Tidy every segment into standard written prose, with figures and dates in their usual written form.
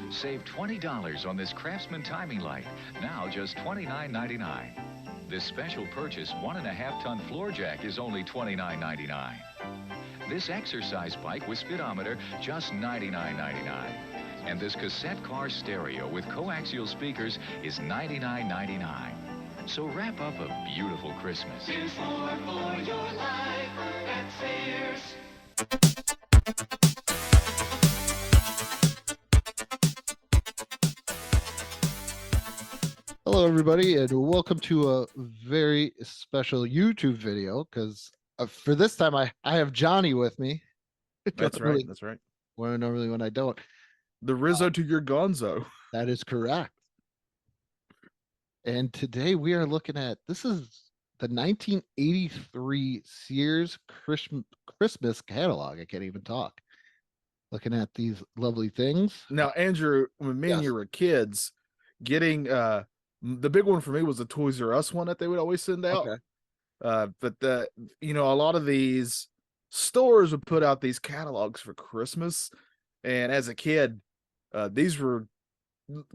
Save $20 on this Craftsman timing light, now just $29.99. This special purchase 1.5-ton floor jack is only $29.99. This exercise bike with speedometer, just $99.99. And this cassette car stereo with coaxial speakers is $99.99. So wrap up a beautiful Christmas. Here's more for your life at Sears. Hello, everybody, and welcome to a very special YouTube video, because for this time I have Johnny with me. That's right. That's right. Well, normally when I don't. The Rizzo to your Gonzo. That is correct. And today we are looking at, this is the 1983 Sears Christmas catalog. I can't even talk. Looking at these lovely things. Now, Andrew, when me and you were kids, getting the big one for me was the Toys R Us one that they would always send out. Okay. But a lot of these stores would put out these catalogs for Christmas, and as a kid, these were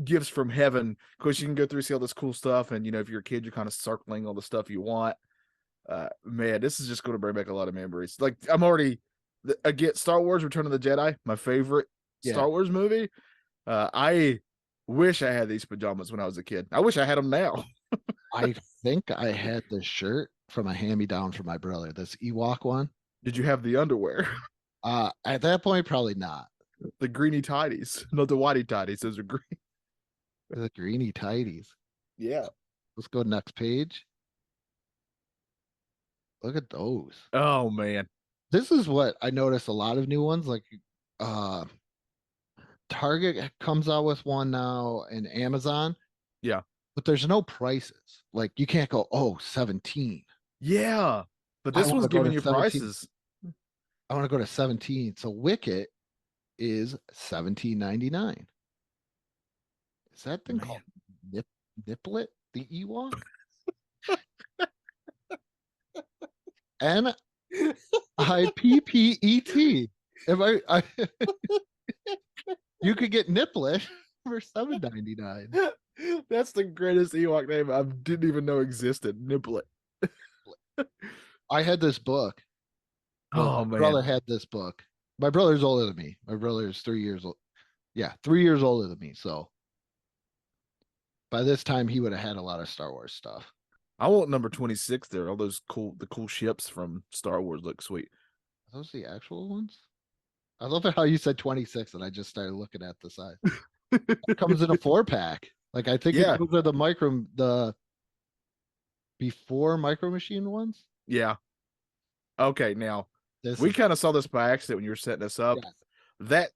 gifts from heaven, because you can go through, see all this cool stuff, and if you're a kid, you're kind of circling all the stuff you want. Man, this is just going to bring back a lot of memories. Like, I'm already again, Star Wars Return of the Jedi, my favorite Star Wars movie. I wish I had these pajamas when I was a kid. I wish I had them now. I think I had this shirt from a hand-me-down from my brother, this Ewok one. Did you have the underwear? At that point, probably not. The greeny tidies, not the whitey tidies. Those are green. The greeny tidies. Yeah. Let's go next page. Look at those. Oh man. This is what I noticed, a lot of new ones, like Target comes out with one now, and Amazon. Yeah. But there's no prices. Like, you can't go, oh, 17. Yeah. But this one's giving you 17 prices. I want to go to 17. So Wicket is $17.99. Is that thing called Niplet, the Ewok? Nippet. I you could get Niplet for $7.99. That's the greatest Ewok name I didn't even know existed. Niplet. I had this book. Well, my brother had this book. My brother's older than me. My brother is 3 years old. Yeah, 3 years older than me. So by this time, he would have had a lot of Star Wars stuff. I want number 26 there. All those cool ships from Star Wars look sweet. Are those the actual ones? I love it how you said 26 and I just started looking at the size. It comes in a 4-pack. Like, I think those are the before Micro Machine ones. Yeah. Okay, now we kind of saw this by accident when you were setting us up. Yeah.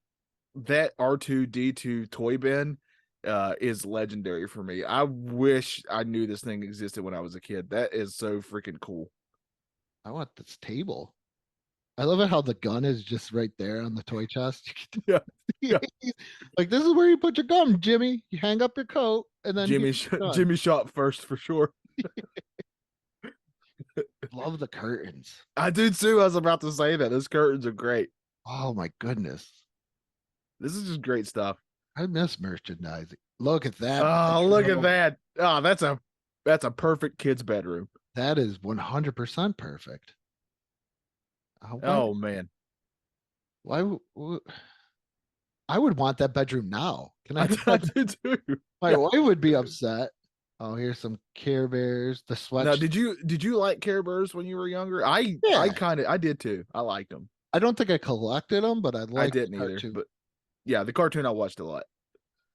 That R2D2 toy bin is legendary for me. I wish I knew this thing existed when I was a kid. That is so freaking cool. I want this table. I love it how the gun is just right there on the toy chest. Yeah. Like, this is where you put your gun, Jimmy. You hang up your coat, and then Jimmy shot first for sure. Love the curtains. I do too. I was about to say that. Those curtains are great. Oh my goodness. This is just great stuff. I miss merchandising. Look at that. Oh, look at that. Oh, that's a perfect kid's bedroom. That is 100% perfect. Oh man. Why I would want that bedroom now. Can I do too. My wife would be upset. Oh, here's some Care Bears. The sweat. Now, did you like Care Bears when you were younger? I did too. I liked them. I don't think I collected them, but I didn't either. But yeah, the cartoon I watched a lot.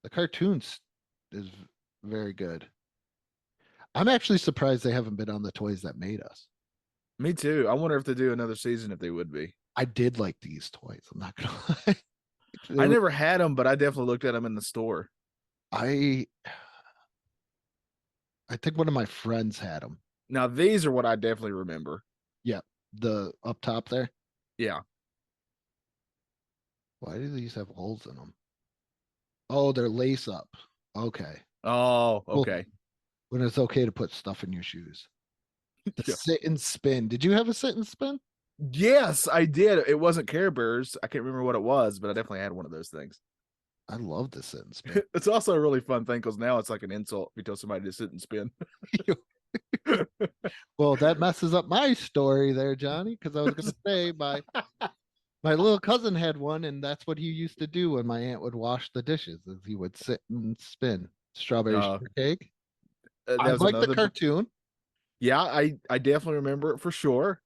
The cartoons is very good. I'm actually surprised they haven't been on the Toys That Made Us. Me too. I wonder if they do another season, if they would be. I did like these toys. I'm not gonna lie. I never had them, but I definitely looked at them in the store. I think one of my friends had them. Now, these are what I definitely remember. Yeah, the up top there. Yeah. Why do these have holes in them? Oh, they're lace up. Okay. Oh, okay. When it's okay to put stuff in your shoes. The sit and spin. Did you have a sit and spin? Yes, I did. It wasn't Care Bears. I can't remember what it was, but I definitely had one of those things. I love the sit and spin. It's also a really fun thing because now it's like an insult if you tell somebody to sit and spin. Well, that messes up my story there, Johnny, because I was going to say my little cousin had one, and that's what he used to do when my aunt would wash the dishes, is he would sit and spin strawberry shortcake. That I was like the another cartoon. Yeah, I definitely remember it for sure.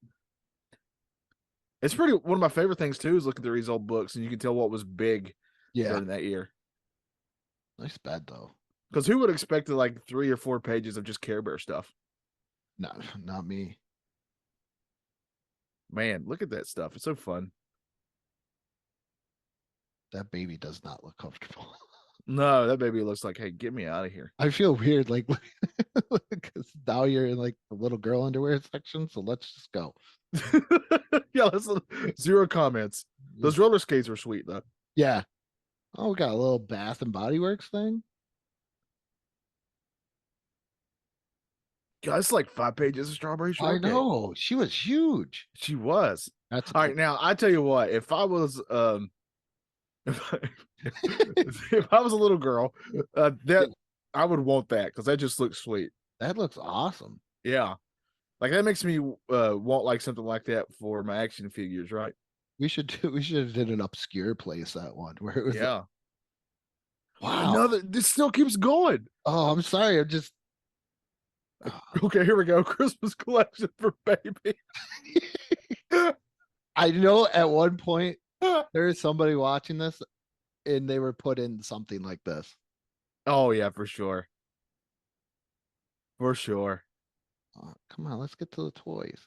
It's pretty one of my favorite things too is looking through these old books and you can tell what was big Yeah, during that year. nice bed though. Because who would expect like 3 or 4 pages of just Care Bear stuff? No, not me. Man, look at that stuff. It's so fun. That baby does not look comfortable. No, that baby looks like, hey, get me out of here. I feel weird, like, because now you're in like the little girl underwear section. So let's just go. Yeah, that's zero comments. Those roller skates were sweet though. Yeah. Oh, we got a little Bath and Body Works thing. God, it's like 5 pages of strawberry I shortcake. know. She was huge. She was. That's All right. Now I tell you what, if I was if I was a little girl, that I would want that because that just looks sweet. That looks awesome. Yeah. Like that makes me want like something like that for my action figures, right? We should have did an obscure place that one where it was Yeah. wow. Another this still keeps going. Oh, I'm sorry. I'm just Okay, here we go. Christmas collection for baby. I know at one point there is somebody watching this and they were put in something like this. Oh yeah, for sure. For sure. Oh, come on, let's get to the toys.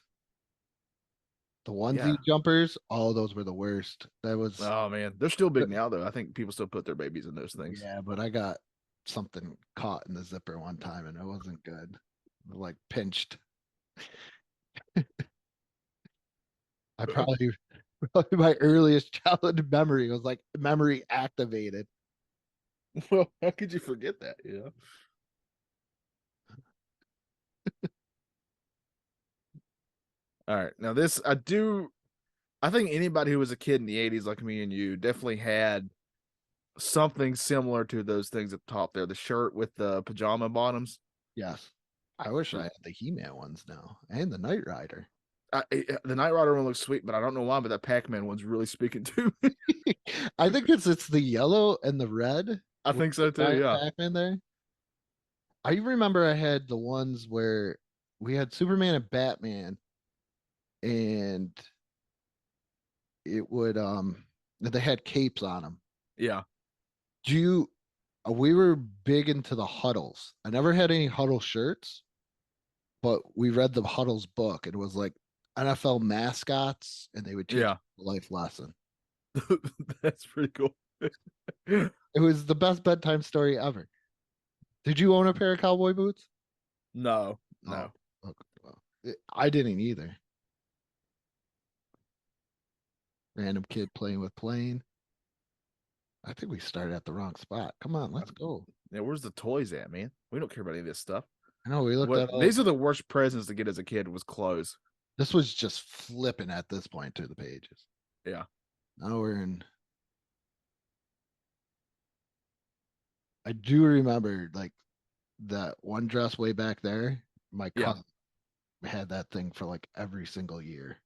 The onesie Yeah. jumpers, oh, those were the worst. That was Oh man, they're still big now though. I think people still put their babies in those things. yeah, but I got something caught in the zipper one time and it wasn't good. Like pinched. I probably my earliest childhood memory was like memory activated. Well, how could you forget that? Yeah. All right. Now this I think anybody who was a kid in the 80s like me and you definitely had something similar to those things at the top there. The shirt with the pajama bottoms. Yes. I wish I had the He-Man ones now and the Knight Rider. The Knight Rider one looks sweet, but I don't know why, but that Pac-Man one's really speaking to me. I think it's the yellow and the red. I think so too, yeah. Pac-Man there. I remember I had the ones where we had Superman and Batman, and it would they had capes on them. Yeah. We were big into the huddles. I never had any huddle shirts, but we read the huddles book. It was like NFL mascots, and they would teach a life lesson. That's pretty cool. It was the best bedtime story ever. Did you own a pair of cowboy boots? No. Oh, well, I didn't either. Random kid playing with plane. I think we started at the wrong spot. Come on, let's go. Yeah, where's the toys at, man? We don't care about any of this stuff. I know we looked at all. These are the worst presents to get as a kid was clothes. This was just flipping at this point to the pages. Yeah. Now we're in. I do remember like that one dress way back there. My cousin had that thing for like every single year.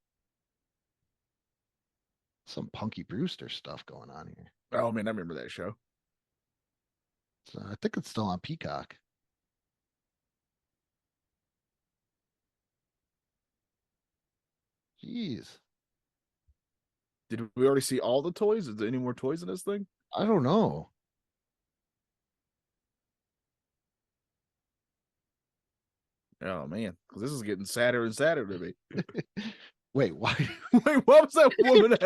Some Punky Brewster stuff going on here. Oh man, I remember that show. So I think it's still on Peacock. Jeez. Did we already see all the toys? Is there any more toys in this thing? I don't know. Oh man, because this is getting sadder and sadder to me. Wait, why? Wait, what was that woman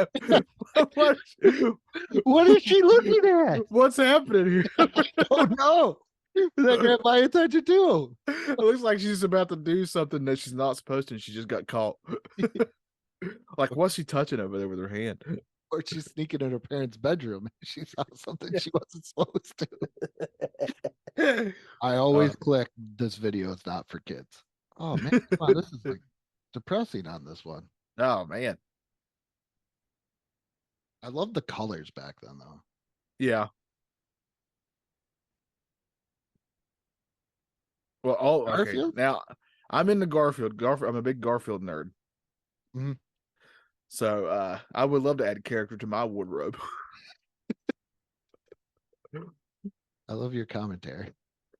What is she looking at? What's happening here? Oh no. That grabbed my attention too. It looks like she's about to do something that she's not supposed to, and she just got caught. Like, what's she touching over there with her hand? Or she's sneaking in her parents' bedroom. She saw something she wasn't supposed to. I always click this video is not for kids. Oh man, come on, this is like depressing on this one. Oh man. I love the colors back then though. Yeah. Well, oh, okay. Garfield? Now I'm into Garfield. I'm a big Garfield nerd. Mhm. So I would love to add a character to my wardrobe. I love your commentary.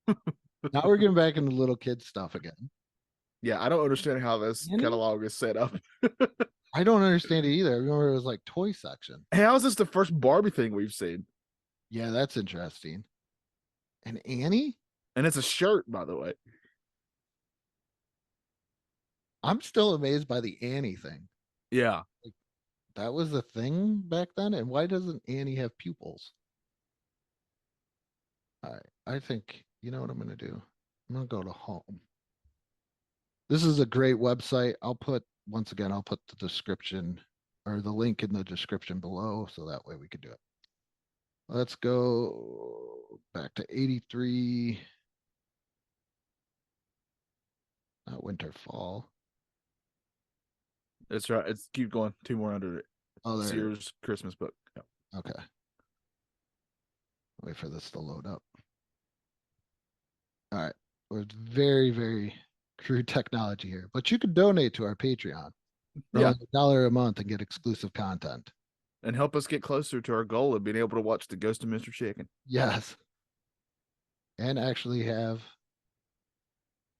Now we're getting back into little kid stuff again. Yeah, I don't understand how this Annie? catalog is set up. I don't understand it either. I remember it was like toy section. How is this the first Barbie thing we've seen? Yeah, that's interesting. And Annie? And it's a shirt, by the way. I'm still amazed by the Annie thing. Yeah. That was the thing back then. And why doesn't Annie have pupils? All right. I think, you know what I'm going to do? I'm going to go to home. This is a great website. Once again, I'll put the description or the link in the description below. So that way we can do it. Let's go back to 83. Not winter, fall. That's right. It's keep going. 2 more under it. Oh, there. Sears Christmas book. Yep. Okay. Wait for this to load up. All right. We're very, very crude technology here, but you can donate to our Patreon for Yeah. only $1 a month and get exclusive content. And help us get closer to our goal of being able to watch The Ghost of Mr. Chicken. Yes. And actually have.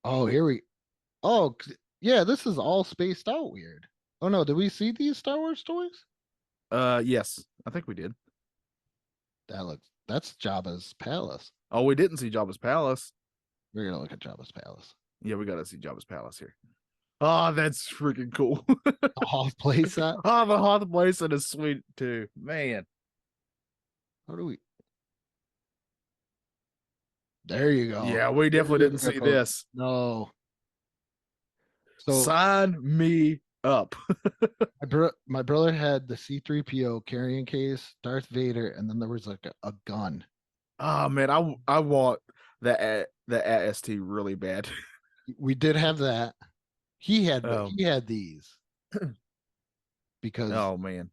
Oh, yeah, this is all spaced out weird. Oh no, did we see these Star Wars toys? Yes, I think we did. That's Jabba's palace. Oh, we didn't see Jabba's palace. We're gonna look at Jabba's palace. Yeah, we gotta see Jabba's palace here. Oh, that's freaking cool. The Hoth playset. Oh, the Hoth playset is sweet too, man. How do we? There you go. Yeah, we definitely didn't see this. No. So sign me up. my brother had the C-3PO carrying case, Darth Vader, and then there was like a gun. Oh man, I want the AST really bad. We did have that. He had these because oh man,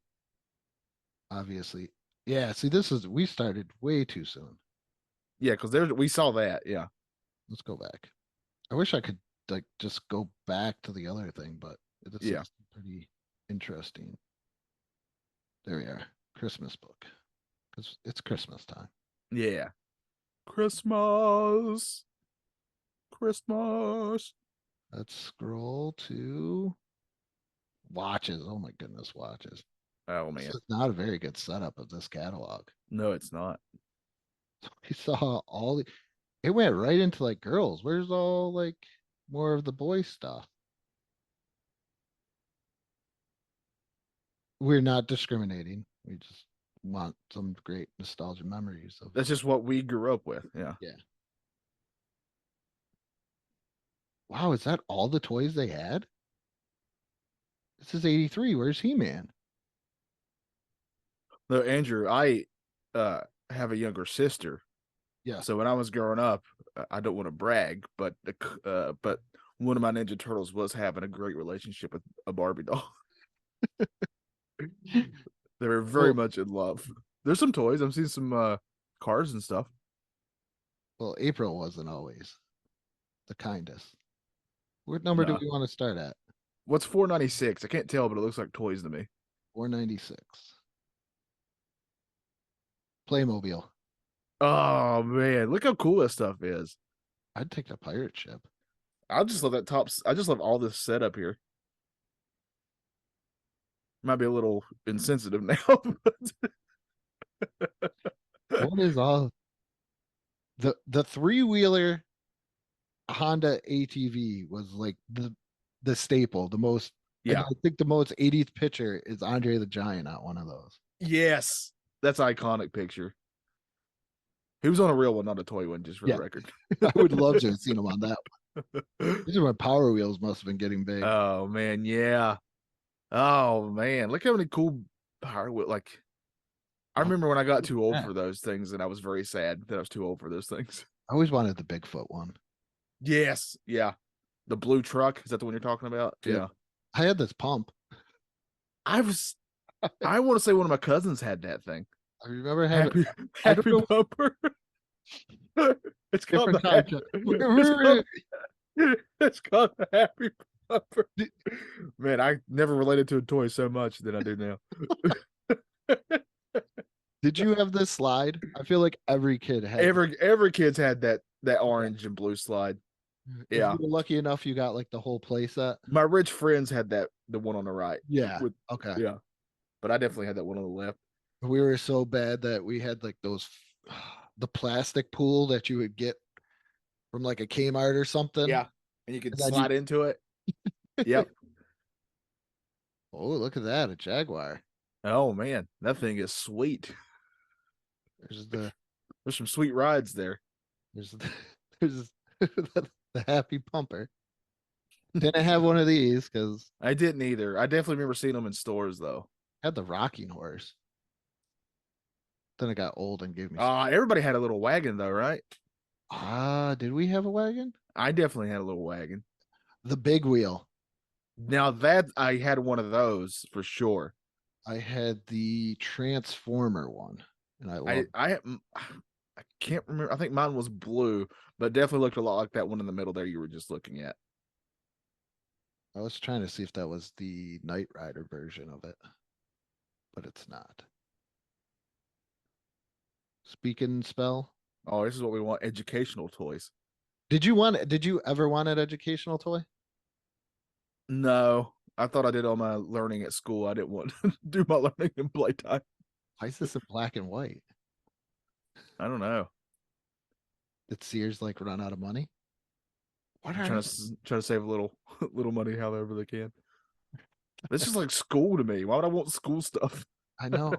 obviously, yeah. See, we started way too soon. Yeah, because we saw that. Yeah, let's go back. I wish I could like just go back to the other thing, but it's pretty interesting. There we are, Christmas book, because it's Christmas time. Yeah, Christmas. Let's scroll to watches. Oh my goodness, watches. Oh man, this is not a very good setup of this catalog. No, it's not. We saw it went right into like girls. Where's all like more of the boy stuff? We're not discriminating. We just want some great nostalgia memories of. That's just what we grew up with. Yeah. Yeah. Wow, is that all the toys they had? This is 83. Where's He-Man? No, Andrew, I have a younger sister. Yeah. So when I was growing up, I don't want to brag, but one of my Ninja Turtles was having a great relationship with a Barbie doll. They were very much in love. There's some toys. I'm seeing some cars and stuff. Well, April wasn't always the kindest. What number do we want to start at? What's 496? I can't tell, but it looks like toys to me. 496. Playmobil. Oh man, look how cool that stuff is. I'd take the pirate ship. I just love that tops. I just love all this setup here. Might be a little insensitive now. What is all the 3-wheeler Honda ATV was like the staple, the most. Yeah, I think the most 80th picture is Andre the Giant on one of those. Yes, that's an iconic picture. He was on a real one, not a toy one, just for the record. I would love to have seen him on that one. These are when Power Wheels must have been getting big. Oh man, yeah. Oh man, look how many cool Power Wheels. Like, I remember when I got too old for those things, and I was very sad that I was too old for those things. I always wanted the Bigfoot one. Yes, yeah. The blue truck, is that the one you're talking about? Yeah. I had this pump. I want to say one of my cousins had that thing. I remember having Happy Bumper. It's called Different the time. it's called the Happy Pumper. Man, I never related to a toy so much than I do now. Did you have this slide? I feel like every kid had. Every kid's had that orange and blue slide. If Yeah. you were lucky enough, you got like the whole play set. My rich friends had the one on the right. Yeah. With, Okay. yeah. But I definitely had that one on the left. We were so bad that we had like those the plastic pool that you would get from like a Kmart or something. Yeah. And you could And then slide into it. Yep. Oh, look at that, a Jaguar. Oh man, that thing is sweet. There's some sweet rides there. there's the Happy Pumper. Didn't have one of these because I didn't either. I definitely remember seeing them in stores though. I had the rocking horse. Then it got old and gave me. Everybody had a little wagon though, right? Did we have a wagon? I definitely had a little wagon. The big wheel. Now that I had one of those for sure. I had the Transformer one, and I can't remember. I think mine was blue, but definitely looked a lot like that one in the middle there you were just looking at. I was trying to see if that was the Knight Rider version of it, but it's not. Speak and spell. Oh, this is what we want: educational toys. Did you ever want an educational toy? No, I thought I did all my learning at school. I didn't want to do my learning in playtime. Why is this in black and white? I don't know. Did Sears like run out of money? What are Trying to save a little money however they can. This is like school to me. Why would I want school stuff? I know.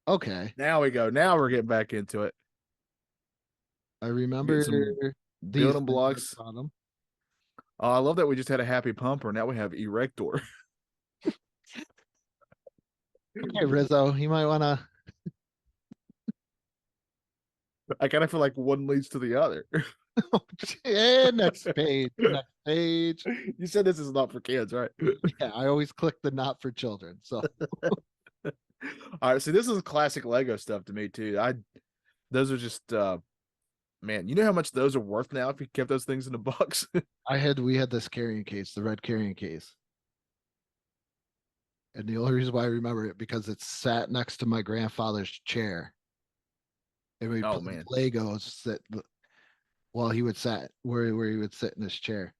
Okay. Now we go. Now we're getting back into it. I remember these Building blocks. on them. Oh, I love that we just had a Happy Pumper. Now we have Erector. Okay, Rizzo, you might want to. I kind of feel like one leads to the other. And next page. Next page. You said this is not for kids, right? Yeah, I always click the not for children. So all right, see, this is classic Lego stuff to me too. Those are just man, you know how much those are worth now if you kept those things in a box? we had this carrying case, the red carrying case. And the only reason why I remember it because it sat next to my grandfather's chair. And we put Legos that while he would where he would sit in his chair.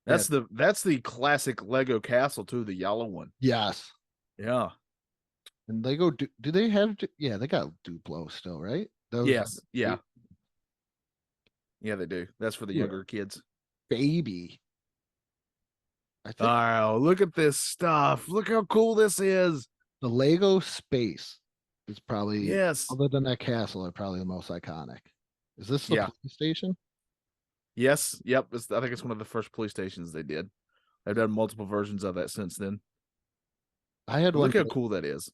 That's the classic Lego castle too, the yellow one. Yes. Yeah. And Lego do they have yeah, they got Duplo still, right? Yes. Yeah. Yeah, they do. That's for the younger kids. Baby. I think Oh, look at this stuff. Look how cool this is. the Lego space is probably, yes, other than that castle, are probably the most iconic. Is this the police station? Yes. Yep. I think it's one of the first police stations they did. They've done multiple versions of that since then. I had one. Look how cool that is.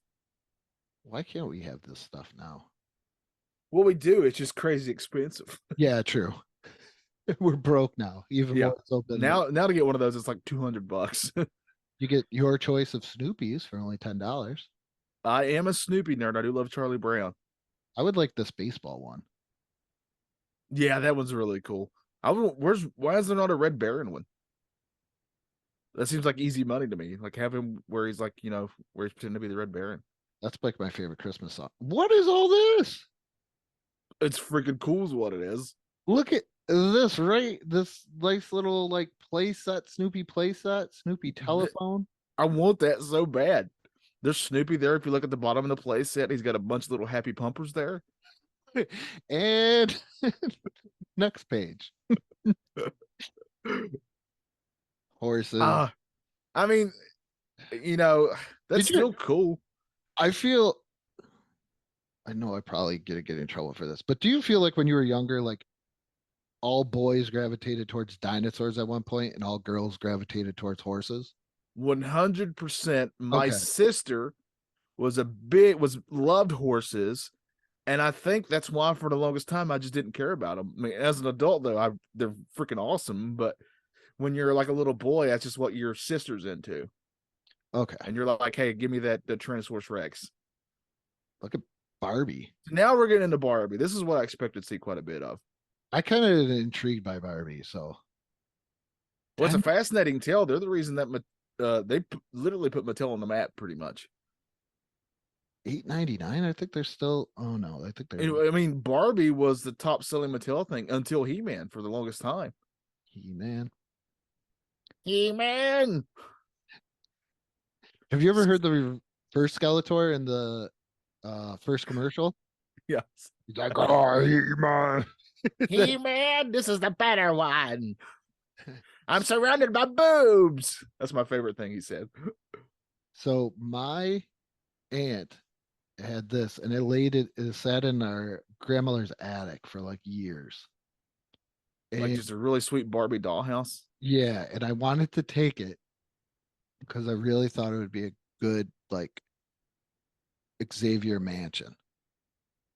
Why can't we have this stuff now? Well, we do. It's just crazy expensive. Yeah, true. We're broke now. Even more so than now to get one of those, it's like $200. You get your choice of Snoopy's for only $10. I am a Snoopy nerd. I do love Charlie Brown. I would like this baseball one. Yeah, that one's really cool. Why is there not a Red Baron one? That seems like easy money to me. Like have him where he's like, where he's pretending to be the Red Baron. That's like my favorite Christmas song. What is all this? It's freaking cool is what it is. Look at this, right? This nice little like play set, Snoopy play set, Snoopy telephone. I want that so bad. There's Snoopy there. If you look at the bottom of the play set, he's got a bunch of little happy pumpers there. And next page. Horses. I mean, that's still cool. I know I probably get in trouble for this, but do you feel like when you were younger, like all boys gravitated towards dinosaurs at one point and all girls gravitated towards horses? 100%. My sister loved horses. And I think that's why for the longest time I just didn't care about them. I mean, as an adult though, they're freaking awesome. But when you're like a little boy, that's just what your sister's into. Okay. And you're like, hey, give me the Tyrannosaurus Rex. Look at Barbie. Now we're getting into Barbie. This is what I expected to see quite a bit of. I kind of intrigued by Barbie, so. Well, it's a fascinating tale. They're the reason that literally put Mattel on the map, pretty much. $8.99. I think they're still. Oh no, I think they're. I mean, Barbie was the top selling Mattel thing until He-Man for the longest time. He-Man. He-Man. Have you ever heard the first Skeletor in the first commercial? Yes. He's like, "Oh, He-Man." He-Man, this is the better one. I'm surrounded by boobs. That's my favorite thing he said. So my aunt had this, and it sat in our grandmother's attic for like years. Like just a really sweet Barbie dollhouse. Yeah, and I wanted to take it because I really thought it would be a good like Xavier mansion.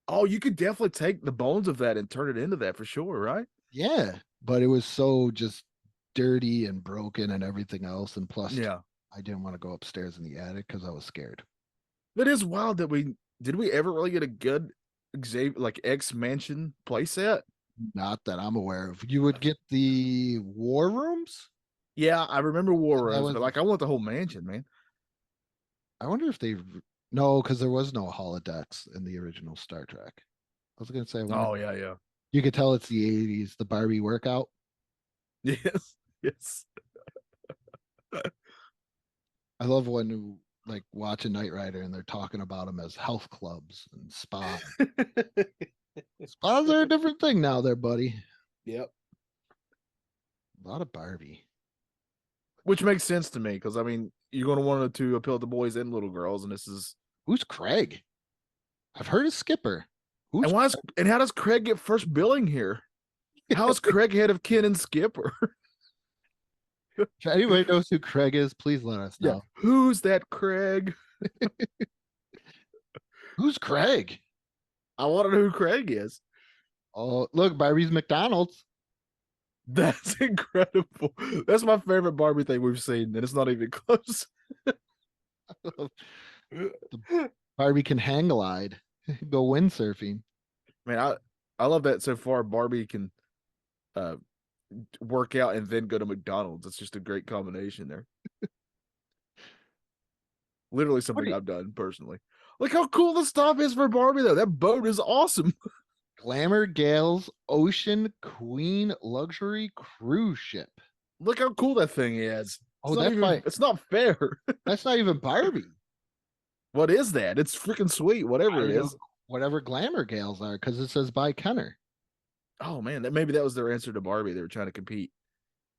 Oh, you could definitely take the bones of that and turn it into that for sure, right? Yeah, but it was so just dirty and broken and everything else, and plus, yeah, I didn't want to go upstairs in the attic because I was scared. That is wild that we ever really get a good Xavier like X Mansion playset? Not that I'm aware of. You would get the war rooms. Yeah, I remember war rooms, was, but like I want the whole mansion, man. I wonder if they no, because there was no holodecks in the original Star Trek. I was gonna say, oh yeah. You could tell it's the '80s, the Barbie workout. Yes. I love when like watching Knight Rider and they're talking about them as health clubs and spas. Spas are a different thing now, there, buddy. Yep. A lot of Barbie. Which makes sense to me because I mean you're going to want to appeal to boys and little girls, and this is who's Craig? I've heard of Skipper. And how does Craig get first billing here? How is Craig head of Ken and Skipper? If anybody knows who Craig is, please let us know. Yeah. Who's that Craig? Who's Craig? I want to know who Craig is. Oh, look, Barbie's McDonald's. That's incredible. That's my favorite Barbie thing we've seen, and it's not even close. Barbie can hang glide, go windsurfing. Man, I love that so far. Barbie can work out and then go to McDonald's. It's just a great combination there. Literally something I've done personally. Look how cool the stuff is for Barbie, though. That boat is awesome. Glamour Gales Ocean Queen Luxury Cruise Ship. Look how cool that thing is. It's not fair. That's not even Barbie. What is that? It's freaking sweet, whatever it is. Whatever Glamour Gales are, because it says by Kenner. Oh man, maybe that was their answer to Barbie. They were trying to compete.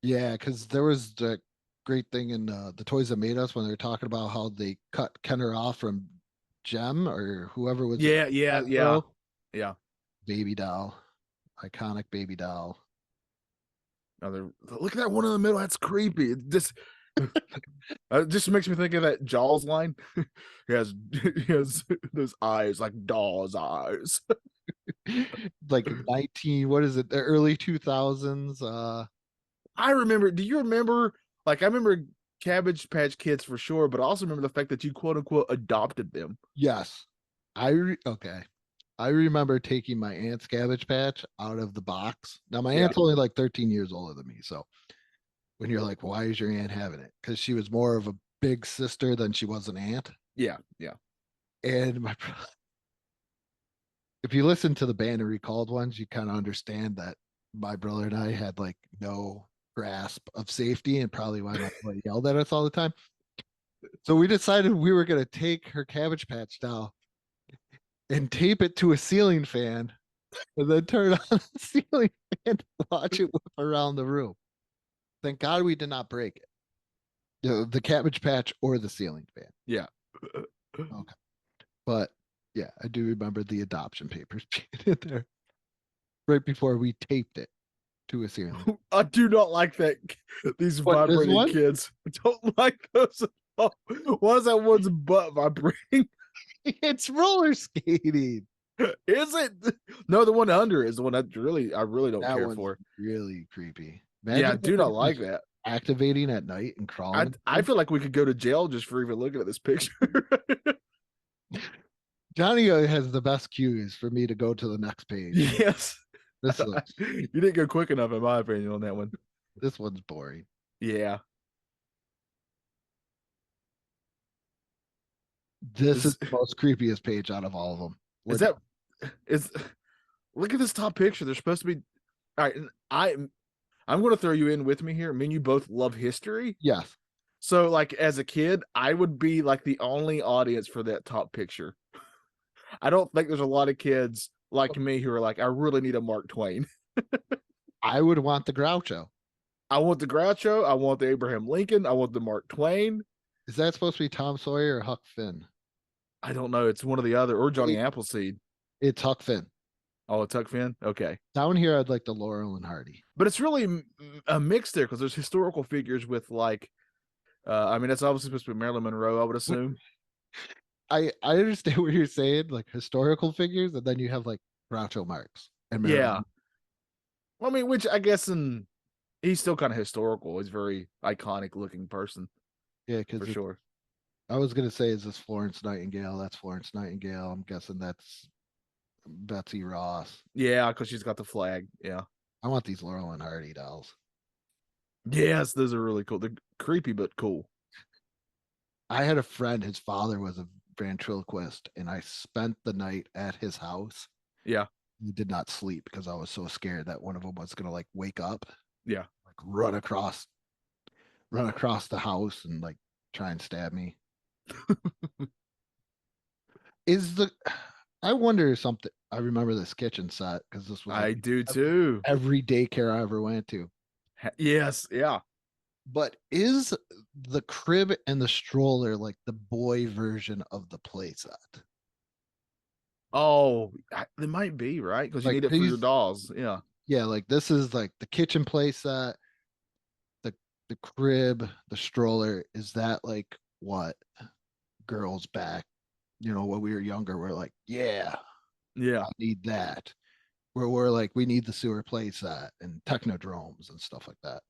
Yeah, because there was the great thing in the Toys That Made Us when they were talking about how they cut Kenner off from Gem or whoever was. Yeah. Baby doll, iconic baby doll. Now look at that one in the middle. That's creepy. It just makes me think of that Jaws line. he has those eyes like doll's eyes. Like 19, what is it? The early 2000s. I remember. Do you remember? Like I remember Cabbage Patch Kids for sure, but I also remember the fact that you quote unquote adopted them. Yes, okay. I remember taking my aunt's Cabbage Patch out of the box. Now my aunt's only like 13 years older than me, so when you're like, why is your aunt having it? Because she was more of a big sister than she was an aunt. Yeah. And if you listen to the Band and Recalled ones, you kind of understand that my brother and I had like no grasp of safety, and probably why my brother yelled at us all the time. So we decided we were going to take her Cabbage Patch doll and tape it to a ceiling fan, and then turn on the ceiling fan to watch it whip around the room. Thank God we did not break it. The Cabbage Patch or the ceiling fan. Yeah. Okay. But yeah, I do remember the adoption papers being in there right before we taped it to a ceiling. I do not like that. These vibrating kids. I don't like those at all. Why is that one's butt vibrating? It's roller skating. Is it? No, the one under is the one that I really don't care for. Really creepy. Imagine I do not like that. Activating at night and crawling. I feel like we could go to jail just for even looking at this picture. Johnny has the best cues for me to go to the next page. Yes. This looks, You didn't go quick enough, in my opinion, on that one. this one's boring. Yeah. This is the most creepiest page out of all of them. Is look at this top picture. They're supposed to be all right. I'm going to throw you in with me here. I mean, you both love history. Yes. So, like, as a kid, I would be like the only audience for that top picture. I don't think there's a lot of kids like me who are like, I really need a Mark Twain. I would want the Groucho. I want the Groucho. I want the Abraham Lincoln. I want the Mark Twain. Is that supposed to be Tom Sawyer or Huck Finn? I don't know. It's one or the other, or Johnny Appleseed. It's Huck Finn. Oh, it's Huck Finn. Okay. Down here, I'd like the Laurel and Hardy. But it's really a mix there because there's historical figures with like, I mean, that's obviously supposed to be Marilyn Monroe, I would assume. I understand what you're saying, like historical figures, and then you have like Groucho Marx and Marilyn. Yeah. Well, I mean, which I guess he's still kind of historical. He's a very iconic looking person. Yeah, because for sure. I was gonna say, is this Florence Nightingale? That's Florence Nightingale. I'm guessing that's Betsy Ross. Yeah, because she's got the flag. Yeah. I want these Laurel and Hardy dolls. Yes, those are really cool. They're creepy but cool. I had a friend, his father was a ventriloquist, and I spent the night at his house. Yeah. He did not sleep because I was so scared that one of them was gonna like wake up. Yeah. Like run across the house and like try and stab me. I wonder something. I remember this kitchen set because this was I do too. Every daycare I ever went to. Yes, yeah. But is the crib and the stroller like the boy version of the playset? Oh, they might be, right? Because you need it for your dolls. Yeah. Yeah, like this is like the kitchen playset, the crib, the stroller. Is that like what girls back, when we were younger, we're like, yeah, I need that. Where we're like, we need the sewer playset and technodromes and stuff like that.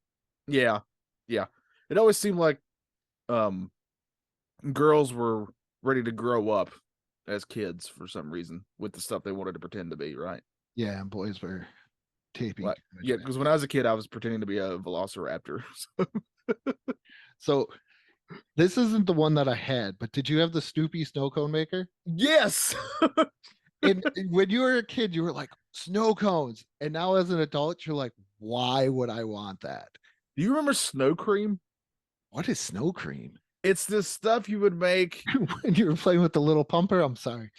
Yeah. Yeah. It always seemed like girls were ready to grow up as kids for some reason with the stuff they wanted to pretend to be, right? Yeah, and boys were taping. Like, yeah, because when I was a kid, I was pretending to be a velociraptor. So this isn't the one that I had, but did you have the Snoopy snow cone maker? Yes. And when you were a kid, you were like, snow cones. And now as an adult, you're like, why would I want that? Do you remember snow cream? What is snow cream? It's this stuff you would make when you were playing with the little pumper. I'm sorry.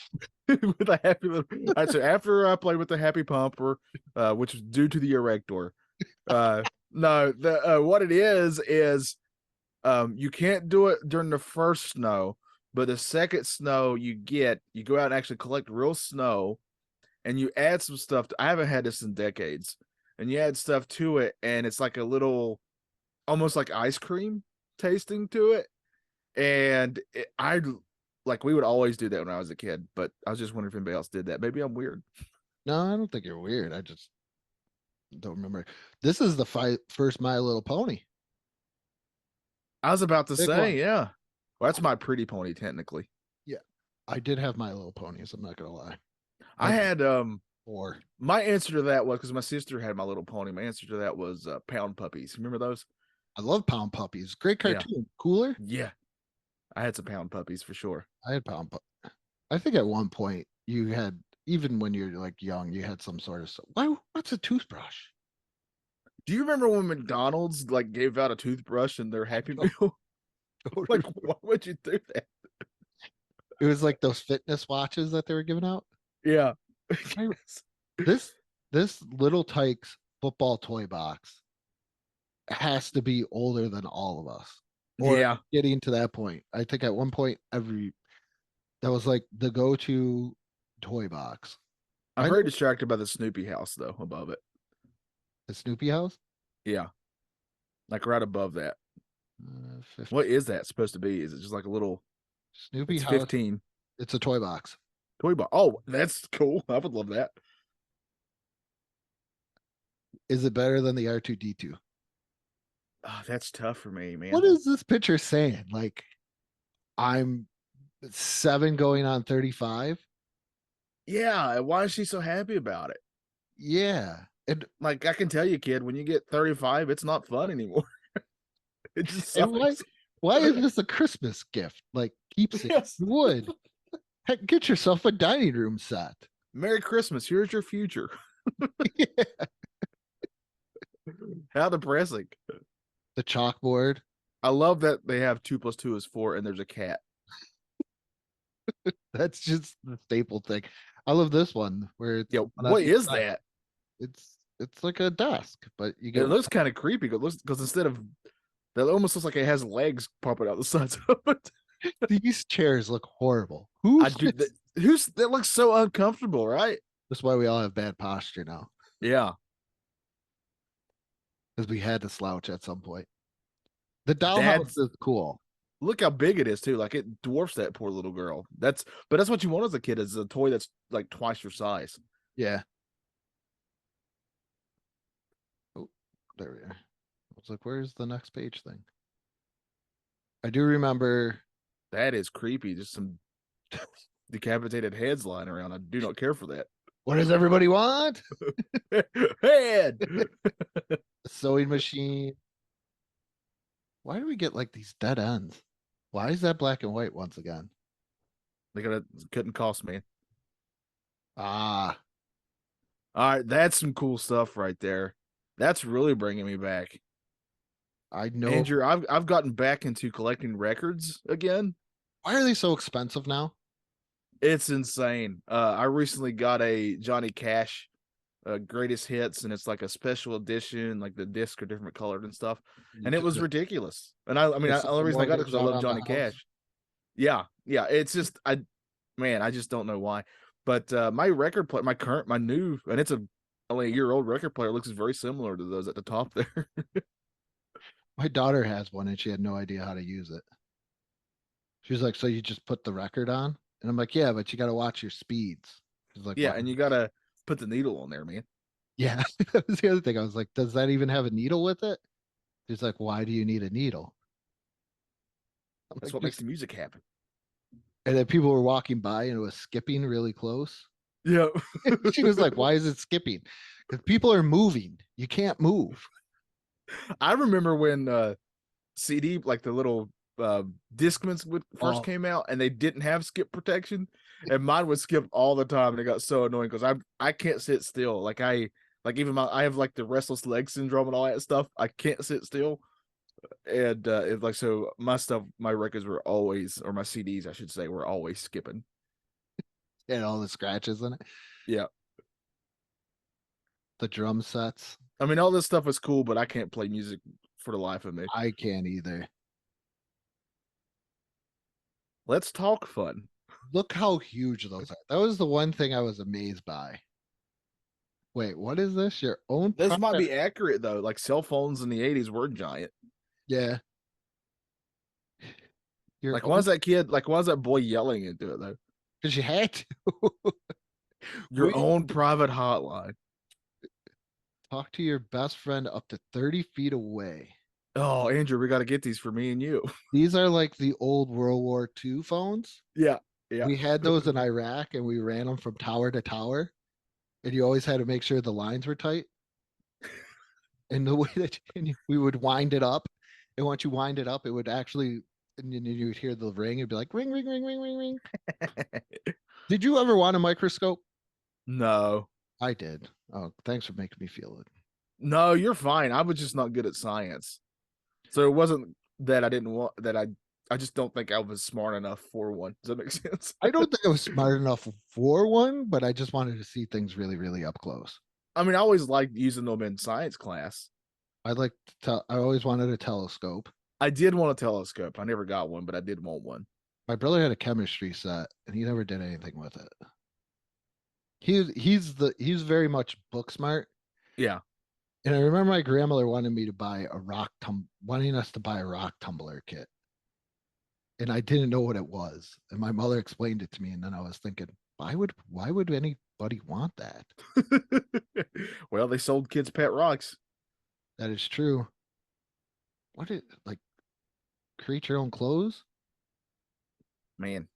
With a happy little. So after I played with the happy pumper, which was due to the erector. No, what it is you can't do it during the first snow, but the second snow you go out and actually collect real snow, and you add some stuff. I haven't had this in decades, and you add stuff to it, and it's like a little, almost like ice cream tasting to it. And we would always do that when I was a kid, but I was just wondering if anybody else did that. Maybe I'm weird. No, I don't think you're weird. I just don't remember. This is the first My Little Pony. I was about to say, one. yeah. Well, that's My Pretty Pony, technically. Yeah. I did have My Little Ponies. I'm not going to lie. I had, four. My answer to that was, because my sister had My Little Pony, my answer to that was Pound Puppies. Remember those? I love Pound Puppies. Great cartoon. Yeah. Cooler? Yeah. I had some Pound Puppies for sure. I had Pound Puppies. I think at one point you had, even when you're like young, you had some sort of, what's a toothbrush? Do you remember when McDonald's like gave out a toothbrush in their Happy Meal? Like, why would you do that? It was like those fitness watches that they were giving out. Yeah. This Little Tykes football toy box has to be older than all of us. Or getting to that point. I think at one point that was like the go-to toy box. I'm very distracted by the Snoopy house though, above it. The Snoopy house? Yeah. Like right above that. What is that supposed to be? Is it just like a little Snoopy house? 15. It's a toy box. Toy box. Oh, that's cool. I would love that. Is it better than the R2D2? Oh, that's tough for me, man. What is this picture saying? Like, I'm 7 going on 35. Yeah, why is she so happy about it? Yeah. And Like, I can tell you, kid, when you get 35, it's not fun anymore. It just and sucks. why is this a Christmas gift? Like keepsake. Yes. You would. Heck, get yourself a dining room set. Merry Christmas. Here's your future. Yeah. How depressing. The chalkboard. I love that they have 2 + 2 is 4 and there's a cat. That's just the staple thing. I love this one where it's Yo, on what each is side. that? It's like a desk, but you It get looks kind of creepy because instead of that, almost looks like it has legs popping out the sides of it. these chairs look horrible. Who I do sits? that looks so uncomfortable, right? That's why we all have bad posture now, Yeah. because we had to slouch at some point. The dollhouse That's is cool. look how big it is too. Like it dwarfs that poor little girl. But that's what you want as a kid, is a toy that's like twice your size. Yeah. Oh, there we are. I was like, where's the next page thing? I do remember. That is creepy. Just some decapitated heads lying around. I do not care for that. What does everybody want? Head. A sewing machine. Why do we get like these dead ends? Why is that black and white once again? They couldn't cost me. Ah, All right, that's some cool stuff right there. That's really bringing me back. I know. Andrew, I've gotten back into collecting records again. Why are they so expensive now? It's insane. I recently got a Johnny Cash greatest hits, and it's like a special edition, like the discs are different colored and stuff. And it was ridiculous. And I mean, the only reason I got it because I love Johnny Cash. Yeah, yeah. It's just I just don't know why. But my record player, my new, and it's only a year old record player, looks very similar to those at the top there. My daughter has one and she had no idea how to use it. She was like, so you just put the record on? And I'm like, yeah, but you got to watch your speeds. She's like, Yeah, "Why?" and you gotta put the needle on there, man. Yeah, that was the other thing. I was like, does that even have a needle with it? She's like, why do you need a needle? I'm That's like, what makes the music happen. and then people were walking by and it was skipping really close. Yeah. She was like, why is it skipping? Because people are moving. You can't move. I remember when CD, like the little Discmans first Oh. came out, and they didn't have skip protection, and mine would skip all the time, and it got so annoying because I can't sit still. Like I have like the restless leg syndrome and all that stuff. I can't sit still, and it like so my records were always, or my CDs I should say, were always skipping. And all the scratches in it. Yeah, The drum sets. I mean all this stuff is cool, but I can't play music for the life of me. I can't either. Let's talk fun. Look how huge those are. That was the one thing I was amazed by. Wait, what is this? Your own This might private- be accurate though. Like cell phones in the 80s were giant. Yeah. Your Like why is that boy yelling into it though? because you had to Your Wait. own private hotline. talk to your best friend up to 30 feet away. Oh, Andrew, we got to get these for me and you. These are like the old World War II phones. Yeah. Yeah. We had those in Iraq and we ran them from tower to tower. And you always had to make sure the lines were tight. And the way that we would wind it up. And once you wind it up, it would actually, and then you would hear the ring. It'd be like ring, ring, ring, ring, ring, ring. Did you ever want a microscope? No. I did. Oh, thanks for making me feel it. No, you're fine. I was just not good at science. So it wasn't that I didn't want that I just don't think I was smart enough for one. Does that make sense? I don't think I was smart enough for one, but I just wanted to see things really, really up close. I mean, I always liked using them in science class. I always wanted a telescope. I did want a telescope. I never got one, but I did want one. My brother had a chemistry set and he never did anything with it. He's very much book smart. Yeah. And I remember my grandmother wanted me to buy wanting us to buy a rock tumbler kit. And I didn't know what it was. And my mother explained it to me. And then I was thinking, why would anybody want that? Well, they sold kids pet rocks. That is true. Create your own clothes? Man.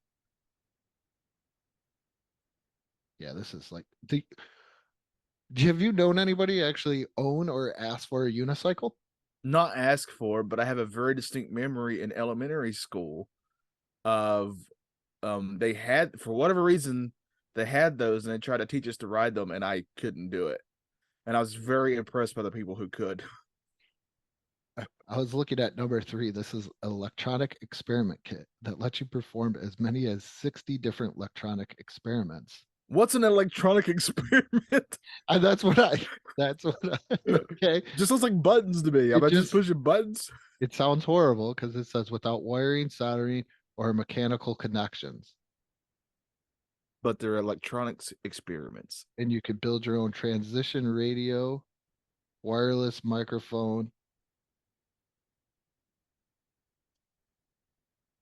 Yeah, this is like the. Have you known anybody actually own or ask for a unicycle? Not asked for, but I have a very distinct memory in elementary school of they had, for whatever reason, they had those and they tried to teach us to ride them, and I couldn't do it. And I was very impressed by the people who could. I was looking at number 3. This is an electronic experiment kit that lets you perform as many as 60 different electronic experiments. What's an electronic experiment? And that's what I. That's what I. Okay. Just looks like buttons to me. Am I just pushing buttons? It sounds horrible because it says without wiring, soldering, or mechanical connections. But they're electronics experiments. And you could build your own transition radio, wireless microphone.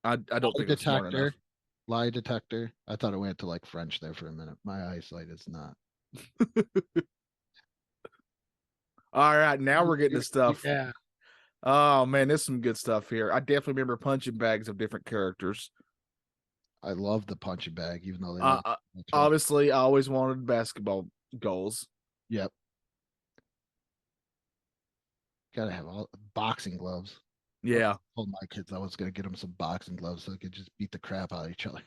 I don't think it's smart enough. Lie detector. I thought it went to like French there for a minute. My eyesight is not. All right, now we're getting to stuff. Yeah. Oh man, there's some good stuff here. I definitely remember punching bags of different characters. I love the punching bag, even though they obviously I always wanted basketball goals. Yep. Gotta have all boxing gloves. Yeah. I told my kids I was gonna get them some boxing gloves so they could just beat the crap out of each other.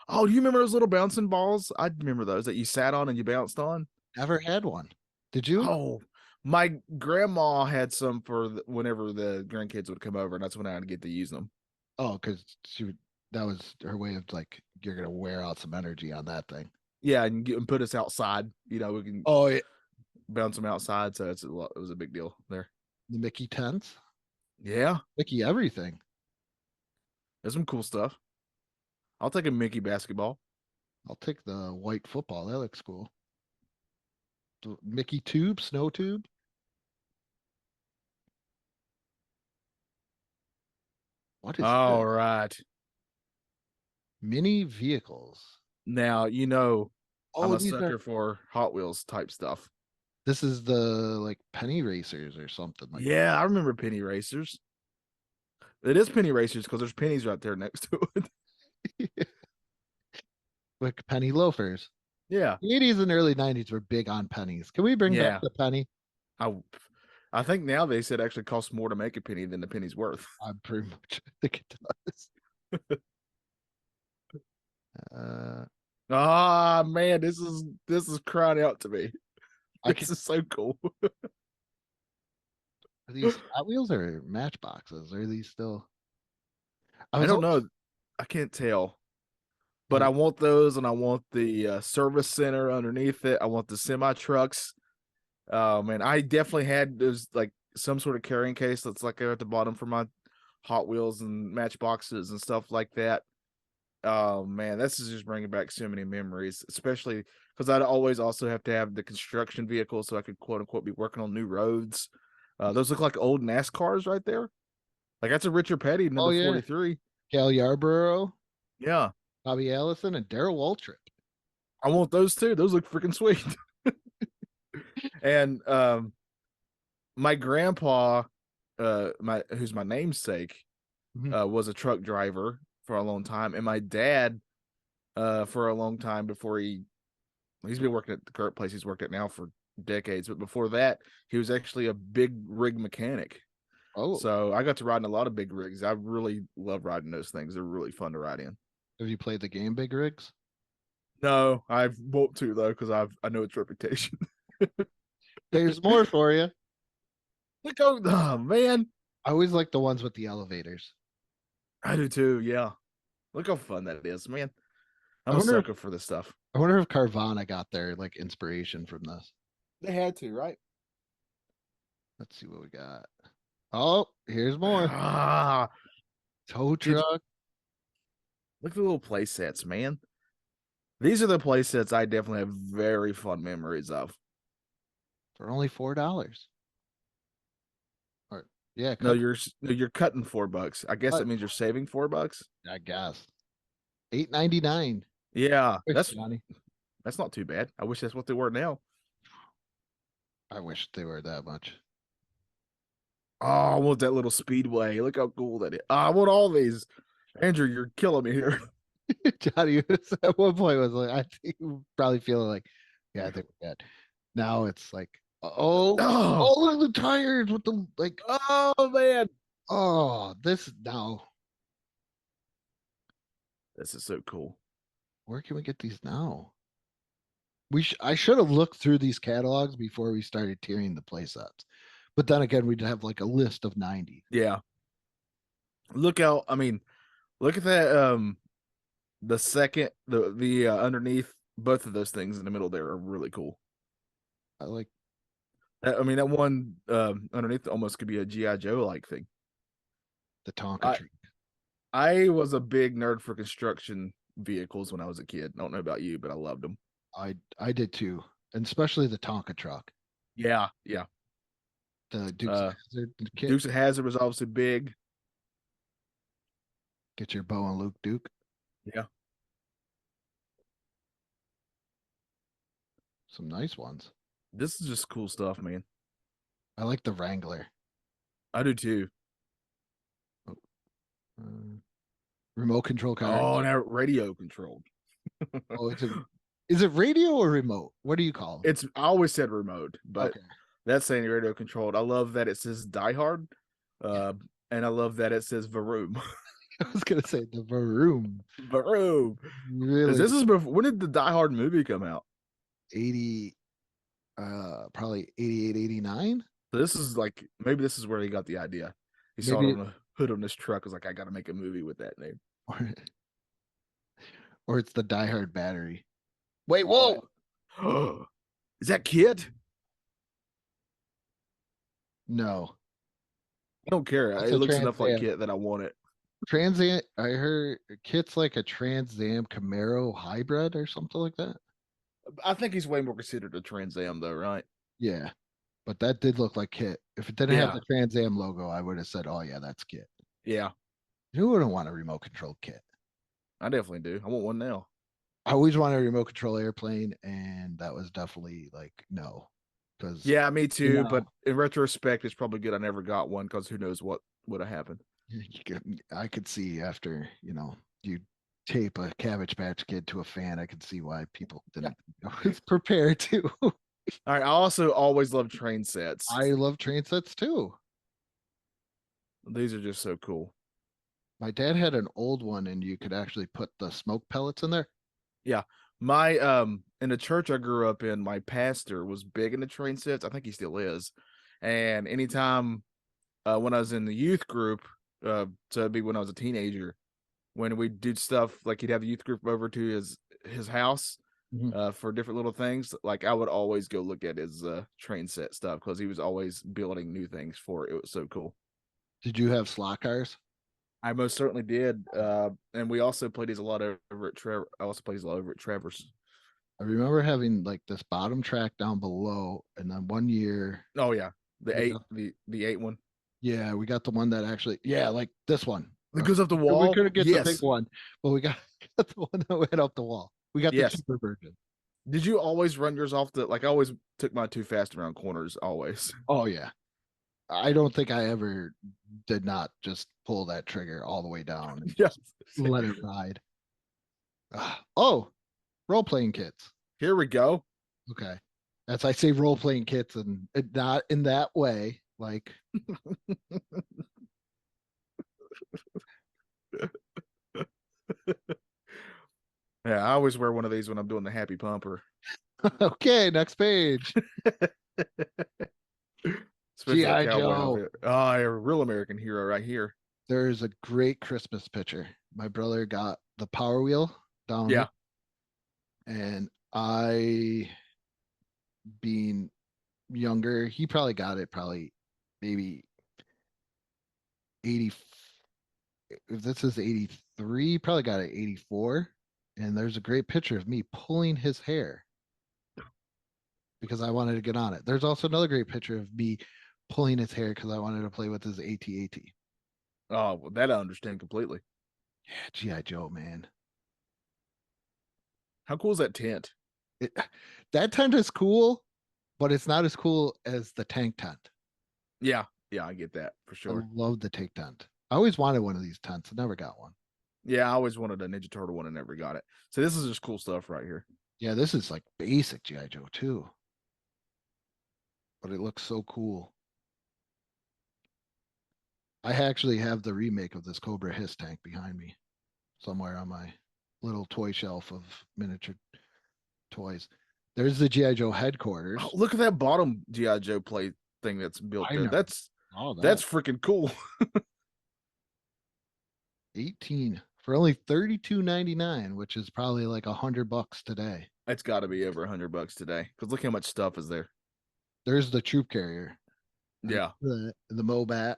Oh, do you remember those little bouncing balls? I remember those that you sat on and you bounced on. Never had one. Did you? Oh, my grandma had some for whenever the grandkids would come over, and that's when I would get to use them. Oh, because that was her way of like, you're gonna wear out some energy on that thing. Yeah, and put us outside. You know, we can bounce them outside. So it was a big deal there. The Mickey tents. Yeah, Mickey everything. There's some cool stuff. I'll take a Mickey basketball. I'll take the white football. That looks cool. The Mickey tube, snow tube. What is all this? Right? Mini vehicles. Now I'm a sucker for Hot Wheels type stuff. This is the like penny racers or something like I remember penny racers. It is penny racers because there's pennies right there next to it. Like penny loafers. Yeah. The 80s and early 90s were big on pennies. Can we bring back the penny? I think now they said it actually costs more to make a penny than the penny's worth. I pretty much think it does. Man, this is crying out to me. This is so cool. Are these Hot Wheels or Matchboxes? Are these still? I don't know. I can't tell. But I want those, and I want the service center underneath it. I want the semi trucks. Man, I definitely had those, like some sort of carrying case that's like at the bottom for my Hot Wheels and Matchboxes and stuff like that. Oh man, this is just bringing back so many memories, especially because I'd always also have to have the construction vehicle so I could quote unquote be working on new roads. Those look like old NASCARs right there. Like that's a Richard Petty number 43. Cal Yarborough. Yeah. Bobby Allison and Darrell Waltrip. I want those too. Those look freaking sweet. And my grandpa, who's my namesake, was a truck driver for a long time, and my dad, for a long time before he's been working at the current place he's worked at now for decades, but before that, he was actually a big rig mechanic. Oh, so I got to ride in a lot of big rigs. I really love riding those things. They're really fun to ride in. Have you played the game Big Rigs? No, I want to though because I know its reputation. There's more for you. Look, oh man, I always like the ones with the elevators. I do too. Yeah, look how fun that is, man. I'm a sucker for this stuff. I wonder if Carvana got their like inspiration from this. They had to, right? Let's see what we got. Oh, here's more. Tow truck. Look at the little play sets, man. These are the play sets I definitely have very fun memories of. For only $4. Or yeah, no, you're cutting $4. I guess that means you're saving $4. I guess. $8.99. Yeah, that's not too bad. I wish that's what they were now. I wish they were that much. Oh, I want that little speedway. Look how cool that is. I want all these. Andrew, you're killing me here. Johnny was at one point was like, I think he was probably feeling like, yeah, I think we're good. Now it's like, oh, Oh, oh, look at the tires with the like, oh man, oh, this now. this is so cool. Where can we get these now? I should have looked through these catalogs before we started tiering the play sets. But then again, we'd have like a list of 90. Yeah. Look out. I mean, look at that. The second, the underneath both of those things in the middle there are really cool. I like I mean, that one underneath almost could be a GI Joe like thing. the Tonka I- tree. I was a big nerd for construction vehicles when I was a kid. I don't know about you, but I loved them. I did too, and especially the Tonka truck, Yeah, yeah. the Dukes of Hazzard kit. Dukes of Hazzard was obviously big. Get your Bo and Luke Duke. Yeah. Some nice ones. This is just cool stuff, man. I like the Wrangler. I do too. Remote control car. Oh, now radio controlled. Oh, is it radio or remote? What do you call it? I always said remote, but Okay. that's saying radio controlled. I love that it says Die Hard, and I love that it says Varoom. I was gonna say the Varoom. Varoom. Really, This is before. When did the Die Hard movie come out? 80, probably 88, 89. So this is like maybe this is where he got the idea. He saw it on the hood on this truck. Was like, I got to make a movie with that name. Or it's the Die Hard battery. Wait, whoa! Is that Kit? No, I don't care. That's It a looks Trans enough like Am. Kit that I want it. Trans Am. I heard Kit's like a Trans Am Camaro hybrid or something like that. I think he's way more considered a Trans Am though, right? Yeah, but that did look like Kit. If it didn't have the Trans Am logo, I would have said, "Oh yeah, that's Kit." Yeah, Who wouldn't want a remote control Kit? I definitely do. I want one now. I always wanted a remote control airplane, and that was definitely like no, because Yeah, me too. know. But in retrospect, it's probably good I never got one because who knows what would have happened. I could see after you tape a Cabbage Patch Kid to a fan, I could see why people didn't prepare to. All right. I also always love train sets. I love train sets too. These are just so cool. My dad had an old one, and you could actually put the smoke pellets in there. Yeah. My in the church I grew up in, my pastor was big into train sets. I think he still is. And anytime when I was in the youth group, so it'd be when I was a teenager, when we did stuff like he'd have the youth group over to his house for different little things, like I would always go look at his train set stuff because he was always building new things for it. It was so cool. Did you have slot cars? I most certainly did. And we also played these a lot over at Trevor. I also played these a lot over at Trevor's. I remember having like this bottom track down below, and then one year. Oh yeah, the 8 one. Yeah, we got the one that actually, like this one. It goes up the wall. We couldn't get the big one, but we got the one that went up the wall. We got the cheaper version. Did you always run yours off the, like I always took mine too fast around corners, always. Oh yeah. I don't think I ever did not just pull that trigger all the way down and Yes. let it ride. Oh, role-playing kits. Here we go. Okay. As I say role-playing kits and not in that way, like Yeah, I always wear one of these when I'm doing the happy pumper. okay, next page. G.I. Joe. Joe. Oh, a real American hero right here. There's a great Christmas picture. My brother got the Power Wheel down. Yeah. And I, being younger, he probably got it maybe 80. If this is 83, probably got it 84. And there's a great picture of me pulling his hair because I wanted to get on it. There's also another great picture of me pulling his hair because I wanted to play with his AT-AT. Oh, well, that I understand completely. Yeah, G.I. Joe, man. How cool is that tent? That tent is cool, but it's not as cool as the tank tent. Yeah, I get that for sure. I love the tank tent. I always wanted one of these tents. I never got one. Yeah, I always wanted a Ninja Turtle one and never got it. So this is just cool stuff right here. Yeah, this is like basic G.I. Joe too. But it looks so cool. I actually have the remake of this Cobra Hiss tank behind me somewhere on my little toy shelf of miniature toys. There's the G.I. Joe headquarters. Oh, look at that bottom G.I. Joe plate thing that's built I there. know. That's Oh, that's freaking cool. 18 for only $32.99, which is probably like $100 today. That's got to be over $100 today. Because look how much stuff is there. There's the troop carrier. Yeah. The Mobat.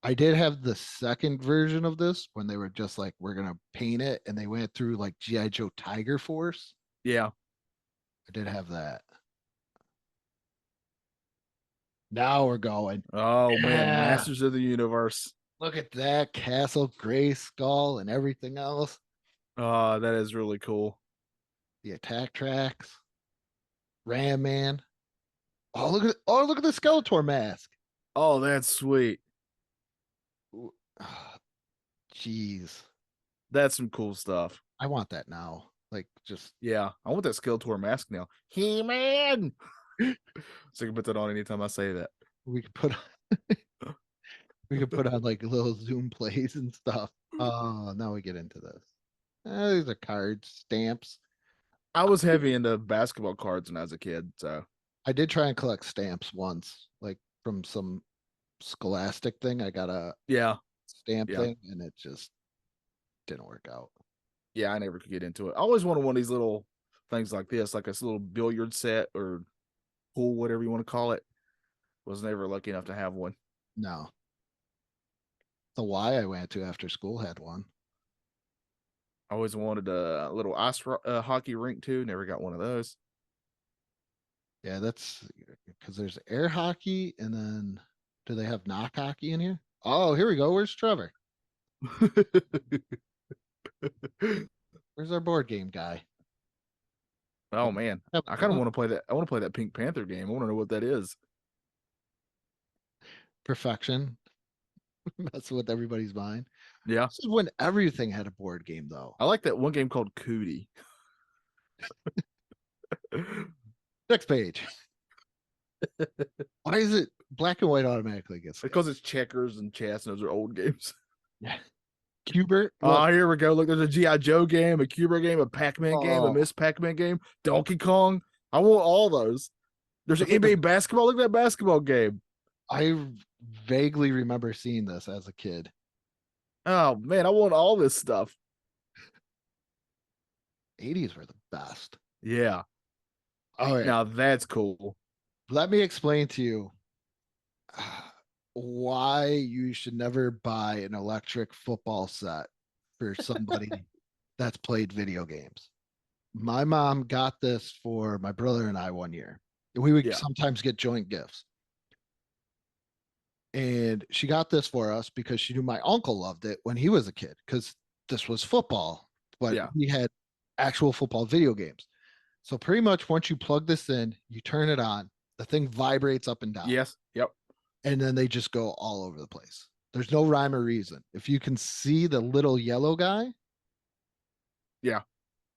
I did have the second version of this when they were just like, we're gonna paint it, and they went through like G.I. Joe Tiger Force. Yeah. I did have that. Now we're going. Oh man, Yeah. Masters of the Universe. Look at that Castle Grayskull and everything else. Oh, that is really cool. The attack tracks. Ram Man. Look at the Skeletor mask. Oh, that's sweet. Jeez. That's some cool stuff. I want that now. Like, just Yeah, I want that Skeletor mask now. He-Man. So I can put that on anytime I say that. we could put we could put on like little Zoom plays and stuff. Oh, now we get into this. These are cards, stamps. I was heavy into basketball cards when I was a kid, so I did try and collect stamps once, like from some Scholastic thing. I got a yeah, stamp thing, and it just didn't work out. Yeah, I never could get into it. I always wanted one of these little things like this, like a little billiard set or pool, whatever you want to call it. Was never lucky enough to have one. No. The Y I went to after school had one. I always wanted a little ice hockey rink too. Never got one of those. Yeah, that's because there's air hockey, and then do they have knock hockey in here? Oh, here we go. Where's Trevor? Where's our board game guy? Oh man, I kind of want to play that. I want to play that Pink Panther game. I want to know what that is. Perfection. That's with everybody's mind. Yeah, this is when everything had a board game, though. I like that one game called Cootie. Next page. Why is it black and white automatically gets? Because it's checkers and chess, and those are old games. Yeah. Cubert. Oh, here we go. Look, there's a G.I. Joe game, a Cubert game, a Pac-Man game, a Miss Pac-Man game, Donkey Kong. I want all those. There's an NBA basketball. Look at that basketball game. I vaguely remember seeing this as a kid. Oh man, I want all this stuff. 80s were the best. Yeah. All right. Now that's cool. Let me explain to you why you should never buy an electric football set for somebody that's played video games. My mom got this for my brother and I one year. We would sometimes get joint gifts. And she got this for us because she knew my uncle loved it when he was a kid, because this was football, but he had actual football video games. So pretty much once you plug this in, you turn it on, the thing vibrates up and down. Yes. Yep. And then they just go all over the place. There's no rhyme or reason. If you can see the little yellow guy,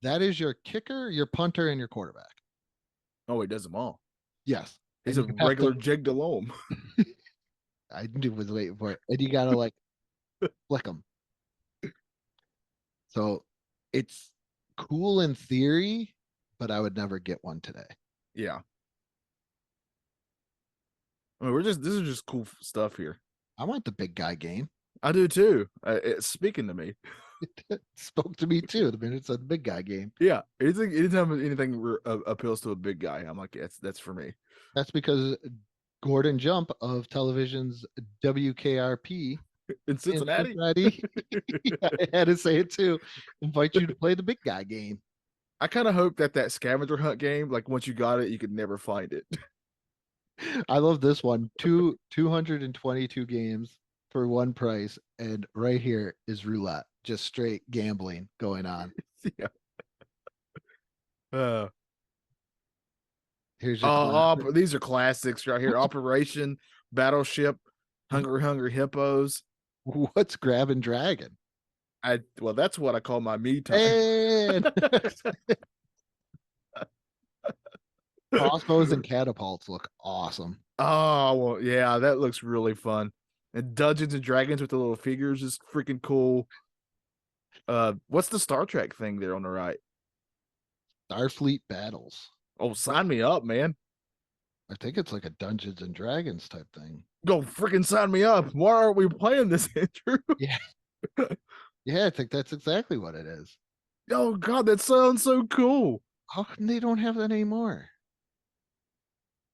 that is your kicker, your punter, and your quarterback. Oh, he does them all. Yes. He's a regular Jig Delhomme. I was waiting for it. And you gotta like flick them. So it's cool in theory, but I would never get one today. Yeah. I mean, this is just cool stuff here. I want the big guy game. I do too. It's speaking to me. It spoke to me too. The minute it's a big guy game. Yeah. Anytime anything appeals to a big guy, I'm like, that's for me. That's because Gordon Jump of television's WKRP in Cincinnati. I had to say it too. Invite you to play the big guy game. I kind of hope that scavenger hunt game, like once you got it, you could never find it. I love this one. 222 games for one price, and right here is roulette, just straight gambling going on. Yeah. Here's your these are classics right here. Operation Battleship, Hungry Hippos. What's Grab and Dragon? Well, that's what I call my me time. And crossbows and catapults look awesome. Oh, well, yeah, that looks really fun. And Dungeons and Dragons with the little figures is freaking cool. What's the Star Trek thing there on the right? Starfleet battles. Oh, sign me up, man. I think it's like a Dungeons and Dragons type thing. Go freaking sign me up. Why aren't we playing this, Andrew? Yeah. Yeah, I think that's exactly what it is. Oh God, that sounds so cool. How come they don't have that anymore?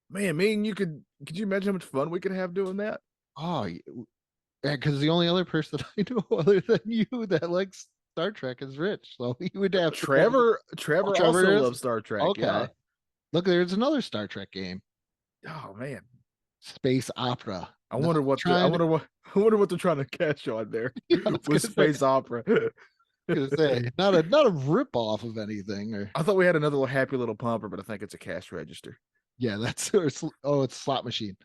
Man, me and you could you imagine how much fun we could have doing that? Oh, yeah, because the only other person I know other than you that likes Star Trek is Rich. So you would have to Trevor Trevor also is? loves Star Trek. Okay. Yeah. Look, there's another Star Trek game. Oh man. Space opera. I wonder what they're trying to catch on there with space opera. Say, not a rip off of anything. Or I thought we had another little happy little pumper, but I think it's a cash register. yeah, it's slot machine.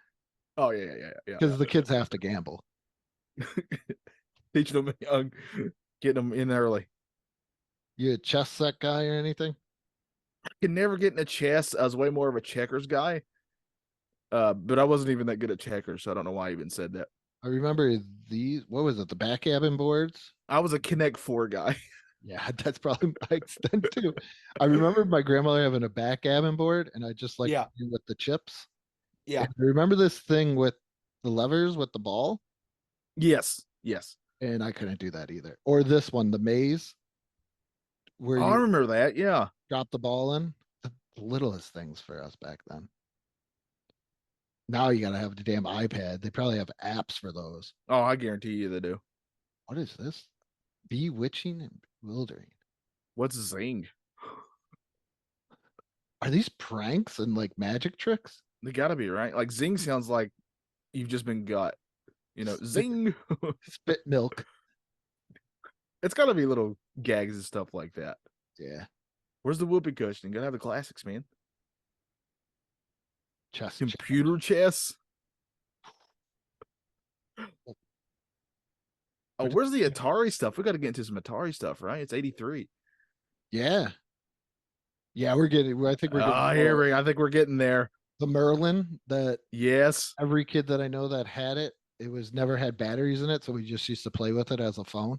Oh yeah. Because the kids have to gamble. Teaching them young, getting them in early. You a chess set guy or anything? I could never get into chess. I was way more of a checkers guy. But I wasn't even that good at checkers, so I don't know why I even said that. I remember these. What was it? The backgammon boards. I was a Connect 4 guy. Yeah, that's probably my extent too. I remember my grandmother having a backgammon board, and I just like with the chips. Yeah. And I remember this thing with the levers with the ball. Yes. And I couldn't do that either. Or this one, the maze, where I you remember that. Yeah. drop the ball in. The littlest things for us back then. Now you gotta have the damn iPad. They probably have apps for those. Oh, I guarantee you they do. What is this? Bewitching and bewildering. What's Zing? Are these pranks and like magic tricks? They gotta be, right? Like Zing sounds like you've just been got. Zing. Spit milk. It's gotta be little gags and stuff like that. Yeah. Where's the whoopee cushion? You gotta have the classics, man. Chess. Computer chess. Oh, where's the Atari stuff? We got to get into some Atari stuff, right? It's 83. Yeah. Yeah, we're getting. I think we're getting. I think we're getting there. The Merlin that. Yes. Every kid that I know that had it, it was never had batteries in it, so we just used to play with it as a phone.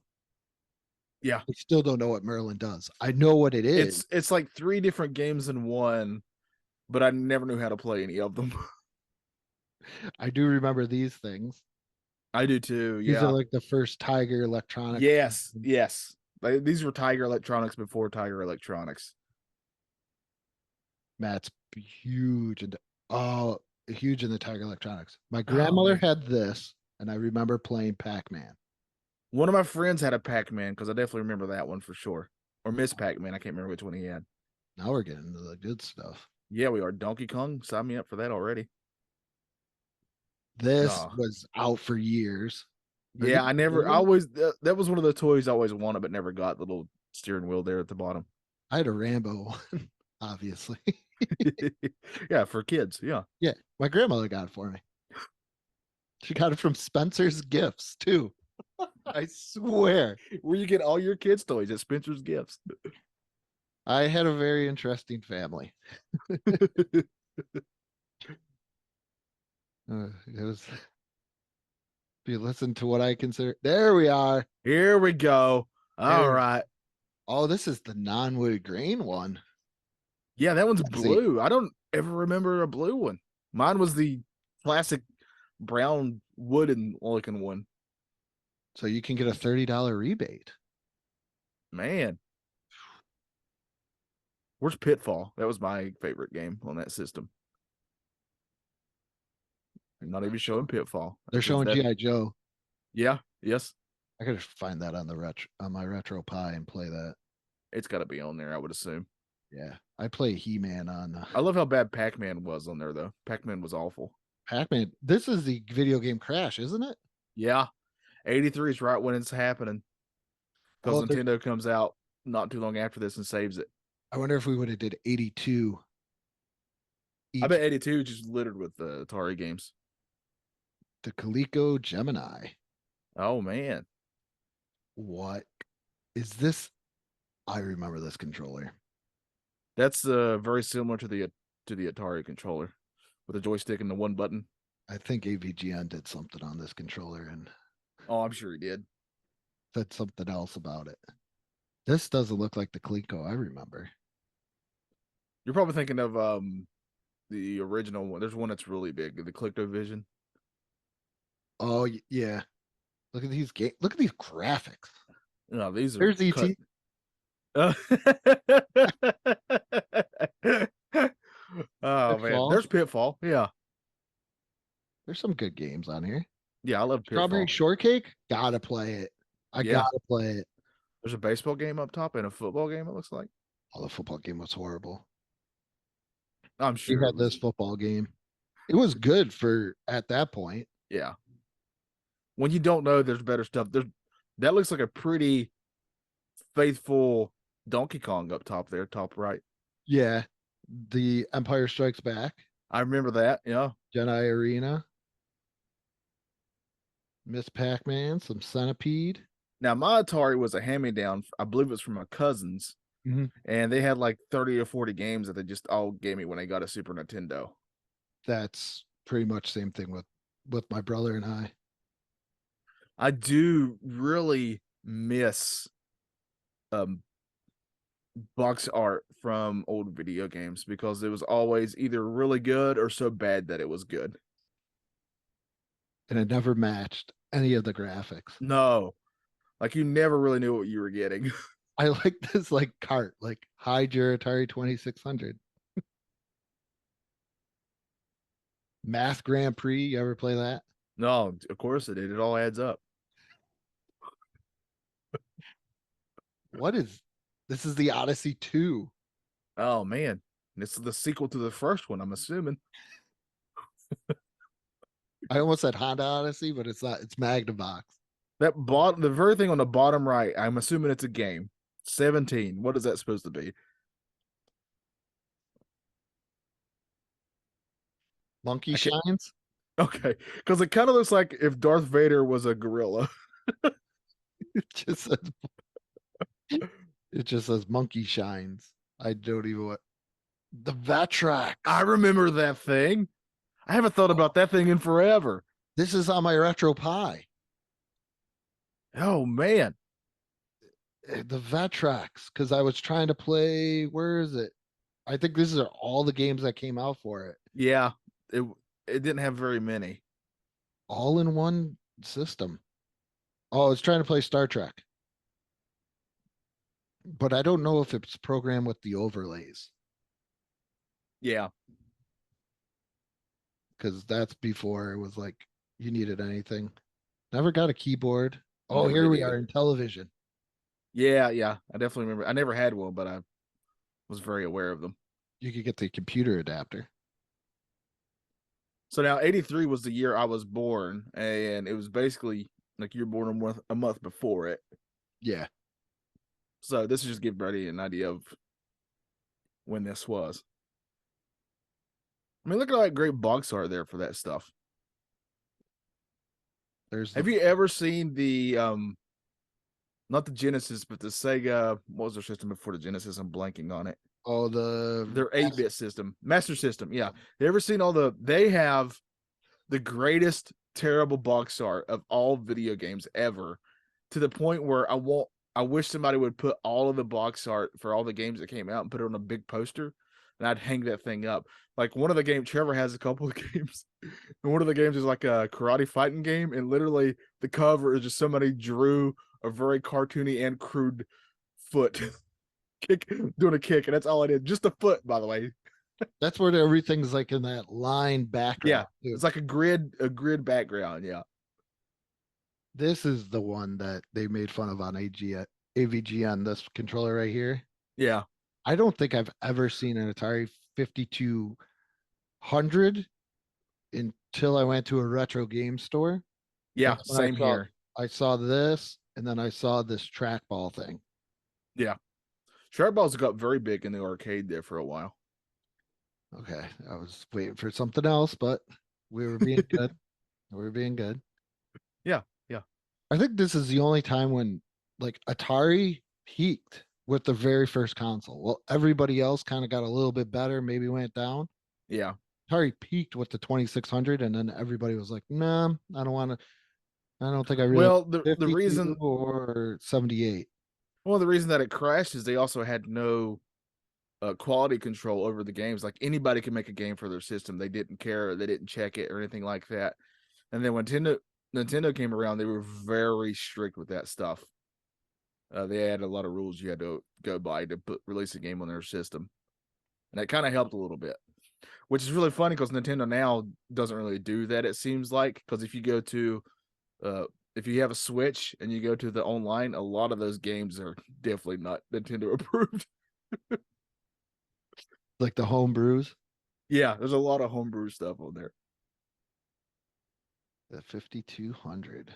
Yeah. I still don't know what Merlin does. I know what it is. It's like 3 different games in one, but I never knew how to play any of them. I do remember these things. I do too. These are like the first Tiger Electronics. Yes. These were Tiger Electronics before Tiger Electronics. Matt's huge and huge in the Tiger Electronics. My grandmother had this, and I remember playing Pac-Man. One of my friends had a Pac-Man because I definitely remember that one for sure. Or Miss Pac-Man. I can't remember which one he had. Now we're getting into the good stuff. Yeah, we are. Donkey Kong. Sign me up for that already. This was out for years. Yeah, that was one of the toys I always wanted, but never got, the little steering wheel there at the bottom. I had a Rambo one, obviously. Yeah, for kids. Yeah. Yeah, my grandmother got it for me. She got it from Spencer's Gifts too. I swear. Where you get all your kids' toys at Spencer's Gifts. I had a very interesting family. It was. If you listen to what I consider, there we are. Here we go. All right. Oh, this is the non-wood grain one. Yeah, that one's blue. I don't ever remember a blue one. Mine was the classic brown wooden looking one. So you can get a $30 rebate. Man. Where's Pitfall? That was my favorite game on that system. They're not even showing Pitfall. They're showing G.I. Joe. Yeah. Yes. I gotta find that on my Retro Pi and play that. It's got to be on there, I would assume. Yeah, I play He-Man on. I love how bad Pac-Man was on there, though. Pac-Man was awful. Pac-Man. This is the video game Crash, isn't it? Yeah, 83 is right when it's happening. Because Nintendo comes out not too long after this and saves it. I wonder if we would have did 82. I bet 82 just littered with the Atari games. The Coleco Gemini. Oh man. What? Is this? I remember this controller. That's very similar to the Atari controller with a joystick and the one button. I think AVGN did something on this controller and Oh, I'm sure he did. said something else about it. This doesn't look like the Coleco I remember. You're probably thinking of the original one. There's one that's really big, the ColecoVision. Oh yeah. Look at these Look at these graphics. No, these are There's ET. cut. Oh man, Pitfall. there's Pitfall. Yeah, There's some good games on here. yeah, I love Strawberry Pitfall. Shortcake. Gotta play it. I Yeah. gotta play it. There's a baseball game up top and a football game. It looks like. Oh, the football game was horrible. I'm We sure it had was. this football game. It was good for at that point. Yeah. When you don't know, there's better stuff. That looks like a pretty faithful Donkey Kong up top there, top right. Yeah. The Empire Strikes Back. I remember that. Yeah. Jedi Arena. Miss Pac-Man, some Centipede. Now my Atari was a hand-me-down. I believe it was from my cousins, and they had like 30 or 40 games that they just all gave me when they got a Super Nintendo. That's pretty much same thing with my brother and I. I do really miss box art from old video games because it was always either really good or so bad that it was good. And it never matched any of the graphics. No, like you never really knew what you were getting. I like this like cart, like hide your Atari 2600. Math Grand Prix, you ever play that? No, of course it did. It all adds up. What is this? Is the Odyssey 2. Oh man, this is the sequel to the first one, I'm assuming. I almost said Honda Odyssey, but it's not. It's Magnavox. The very thing on the bottom right, I'm assuming it's a game. 17. What is that supposed to be? Monkey Shines. Okay, because it kind of looks like if Darth Vader was a gorilla. It just says it just says Monkey Shines. I don't even what the Vatrax. I remember that thing. I haven't thought about that thing in forever. This is on my Retro Pi. Oh man, The Vatrax, because I was trying to play. Where is it? I think these are all the games that came out for it. yeah, it didn't have very many. All in one system. Oh, I was trying to play Star Trek. But I don't know if it's programmed with the overlays. Yeah, Because that's before it was like you needed anything. Never got a keyboard. Oh, Never here did we either. are in television. yeah. I definitely remember. I never had one, but I was very aware of them. You could get the computer adapter. So now 83 was the year I was born, and it was basically like you were born a month before it. Yeah. So this is just give Brady an idea of when this was. I mean, look at all that great box art there for that stuff. Have you ever seen the not the Genesis, but the Sega, what was their system before the Genesis? I'm blanking on it. Oh, Their 8-bit system, Master System. Yeah. You ever seen they have the greatest terrible box art of all video games ever, to the point where I wish somebody would put all of the box art for all the games that came out and put it on a big poster, and I'd hang that thing up. Like one of the games, Trevor has a couple of games, and one of the games is like a karate fighting game, and literally the cover is just somebody drew a very cartoony and crude foot doing a kick, and that's all I did. Just a foot, by the way. That's where everything's like in that line background. Yeah, it's like a grid background. Yeah. This is the one that they made fun of on AVG on this controller right here. Yeah. I don't think I've ever seen an Atari 5200 until I went to a retro game store. Yeah, That's when same here. I saw this, and then I saw this trackball thing. Yeah. Trackballs got very big in the arcade there for a while. Okay, I was waiting for something else, but we were being good. We were being good. Yeah. I think this is the only time when like Atari peaked with the very first console. Well, everybody else kind of got a little bit better, maybe went down. Yeah. Atari peaked with the 2600, and then everybody was like, "Nah, I don't want to. I don't think I really Well, the 52 reason or 78." the reason that it crashed is they also had no quality control over the games. Like anybody can make a game for their system. They didn't care. They didn't check it or anything like that. And then when Nintendo came around, they were very strict with that stuff. They had a lot of rules you had to go by to release a game on their system, and that kind of helped a little bit. Which is really funny because Nintendo now doesn't really do that. It seems like because if you go to if you have a Switch and you go to the online, a lot of those games are definitely not Nintendo approved. Like the home brews. Yeah, there's a lot of homebrew stuff on there. The 5200.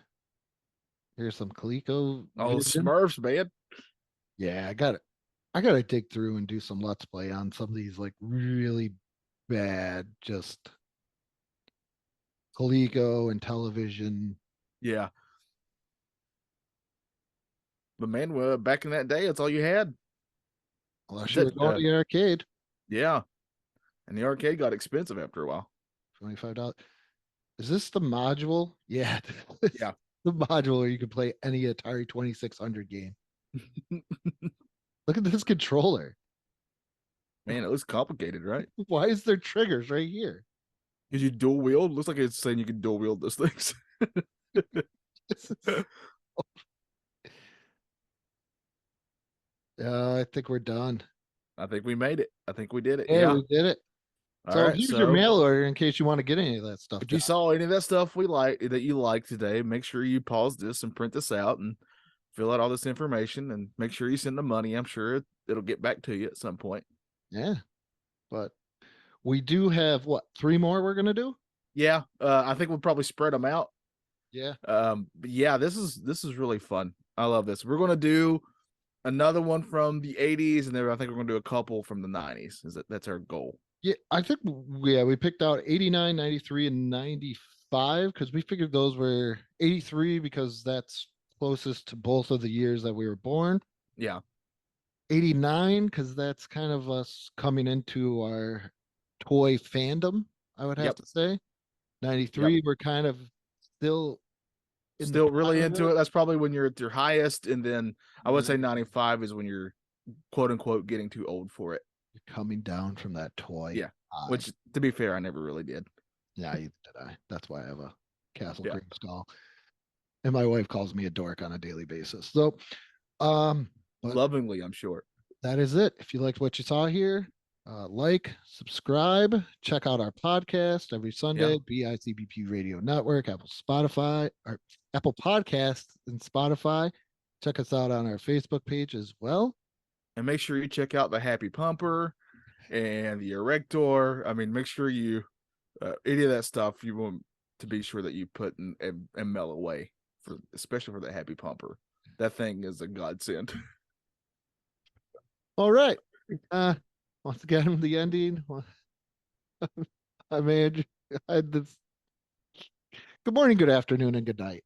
Here's some Coleco. Oh, Vision. Smurfs, man. Yeah, I gotta dig through and do some Let's Play on some of these like really bad, just Coleco and television. Yeah. But man, back in that day, it's all you had. Unless you were going to the arcade. Yeah. And the arcade got expensive after a while. $25. Is this the module? Yeah. Yeah. The module where you can play any Atari 2600 game. Look at this controller. Man, it looks complicated, right? Why is there triggers right here? Because you dual wield. Looks like it's saying you can dual wield those things. I think we're done. I think we made it. I think we did it. Hey, Yeah. we did it. All So right, here's your mail order in case you want to get any of that stuff. if you saw any of that stuff that you like today, make sure you pause this and print this out and fill out all this information and make sure you send the money. I'm sure it'll get back to you at some point. Yeah. But we do have what, 3 more we're gonna do? Yeah. I think we'll probably spread them out. Yeah. But yeah, this is really fun. I love this. We're gonna do another one from the 80s, and then I think we're gonna do a couple from the 90s. That's our goal. Yeah, I think we picked out 89, 93, and 95 because we figured those were 83 because that's closest to both of the years that we were born. Yeah. 89 because that's kind of us coming into our toy fandom, I would have to say. 93, we're kind of still really into it. That's probably when you're at your highest, and then I would say 95 is when you're quote unquote getting too old for it. You're coming down from that toy. Yeah. Which, to be fair, I never really did. Yeah, either did I. That's why I have a Castle Cream skull. And my wife calls me a dork on a daily basis. So lovingly, I'm sure. That is it. If you liked what you saw here, like, subscribe, check out our podcast every Sunday, BICBP Radio Network, Apple Podcasts and Spotify. Check us out on our Facebook page as well. And make sure you check out the Happy Pumper and the Erector. I mean, make sure you any of that stuff you want to be sure that you put and mail away, especially for the Happy Pumper. That thing is a godsend. All right. Once again, the ending. I'm Andrew. Good morning, good afternoon, and good night.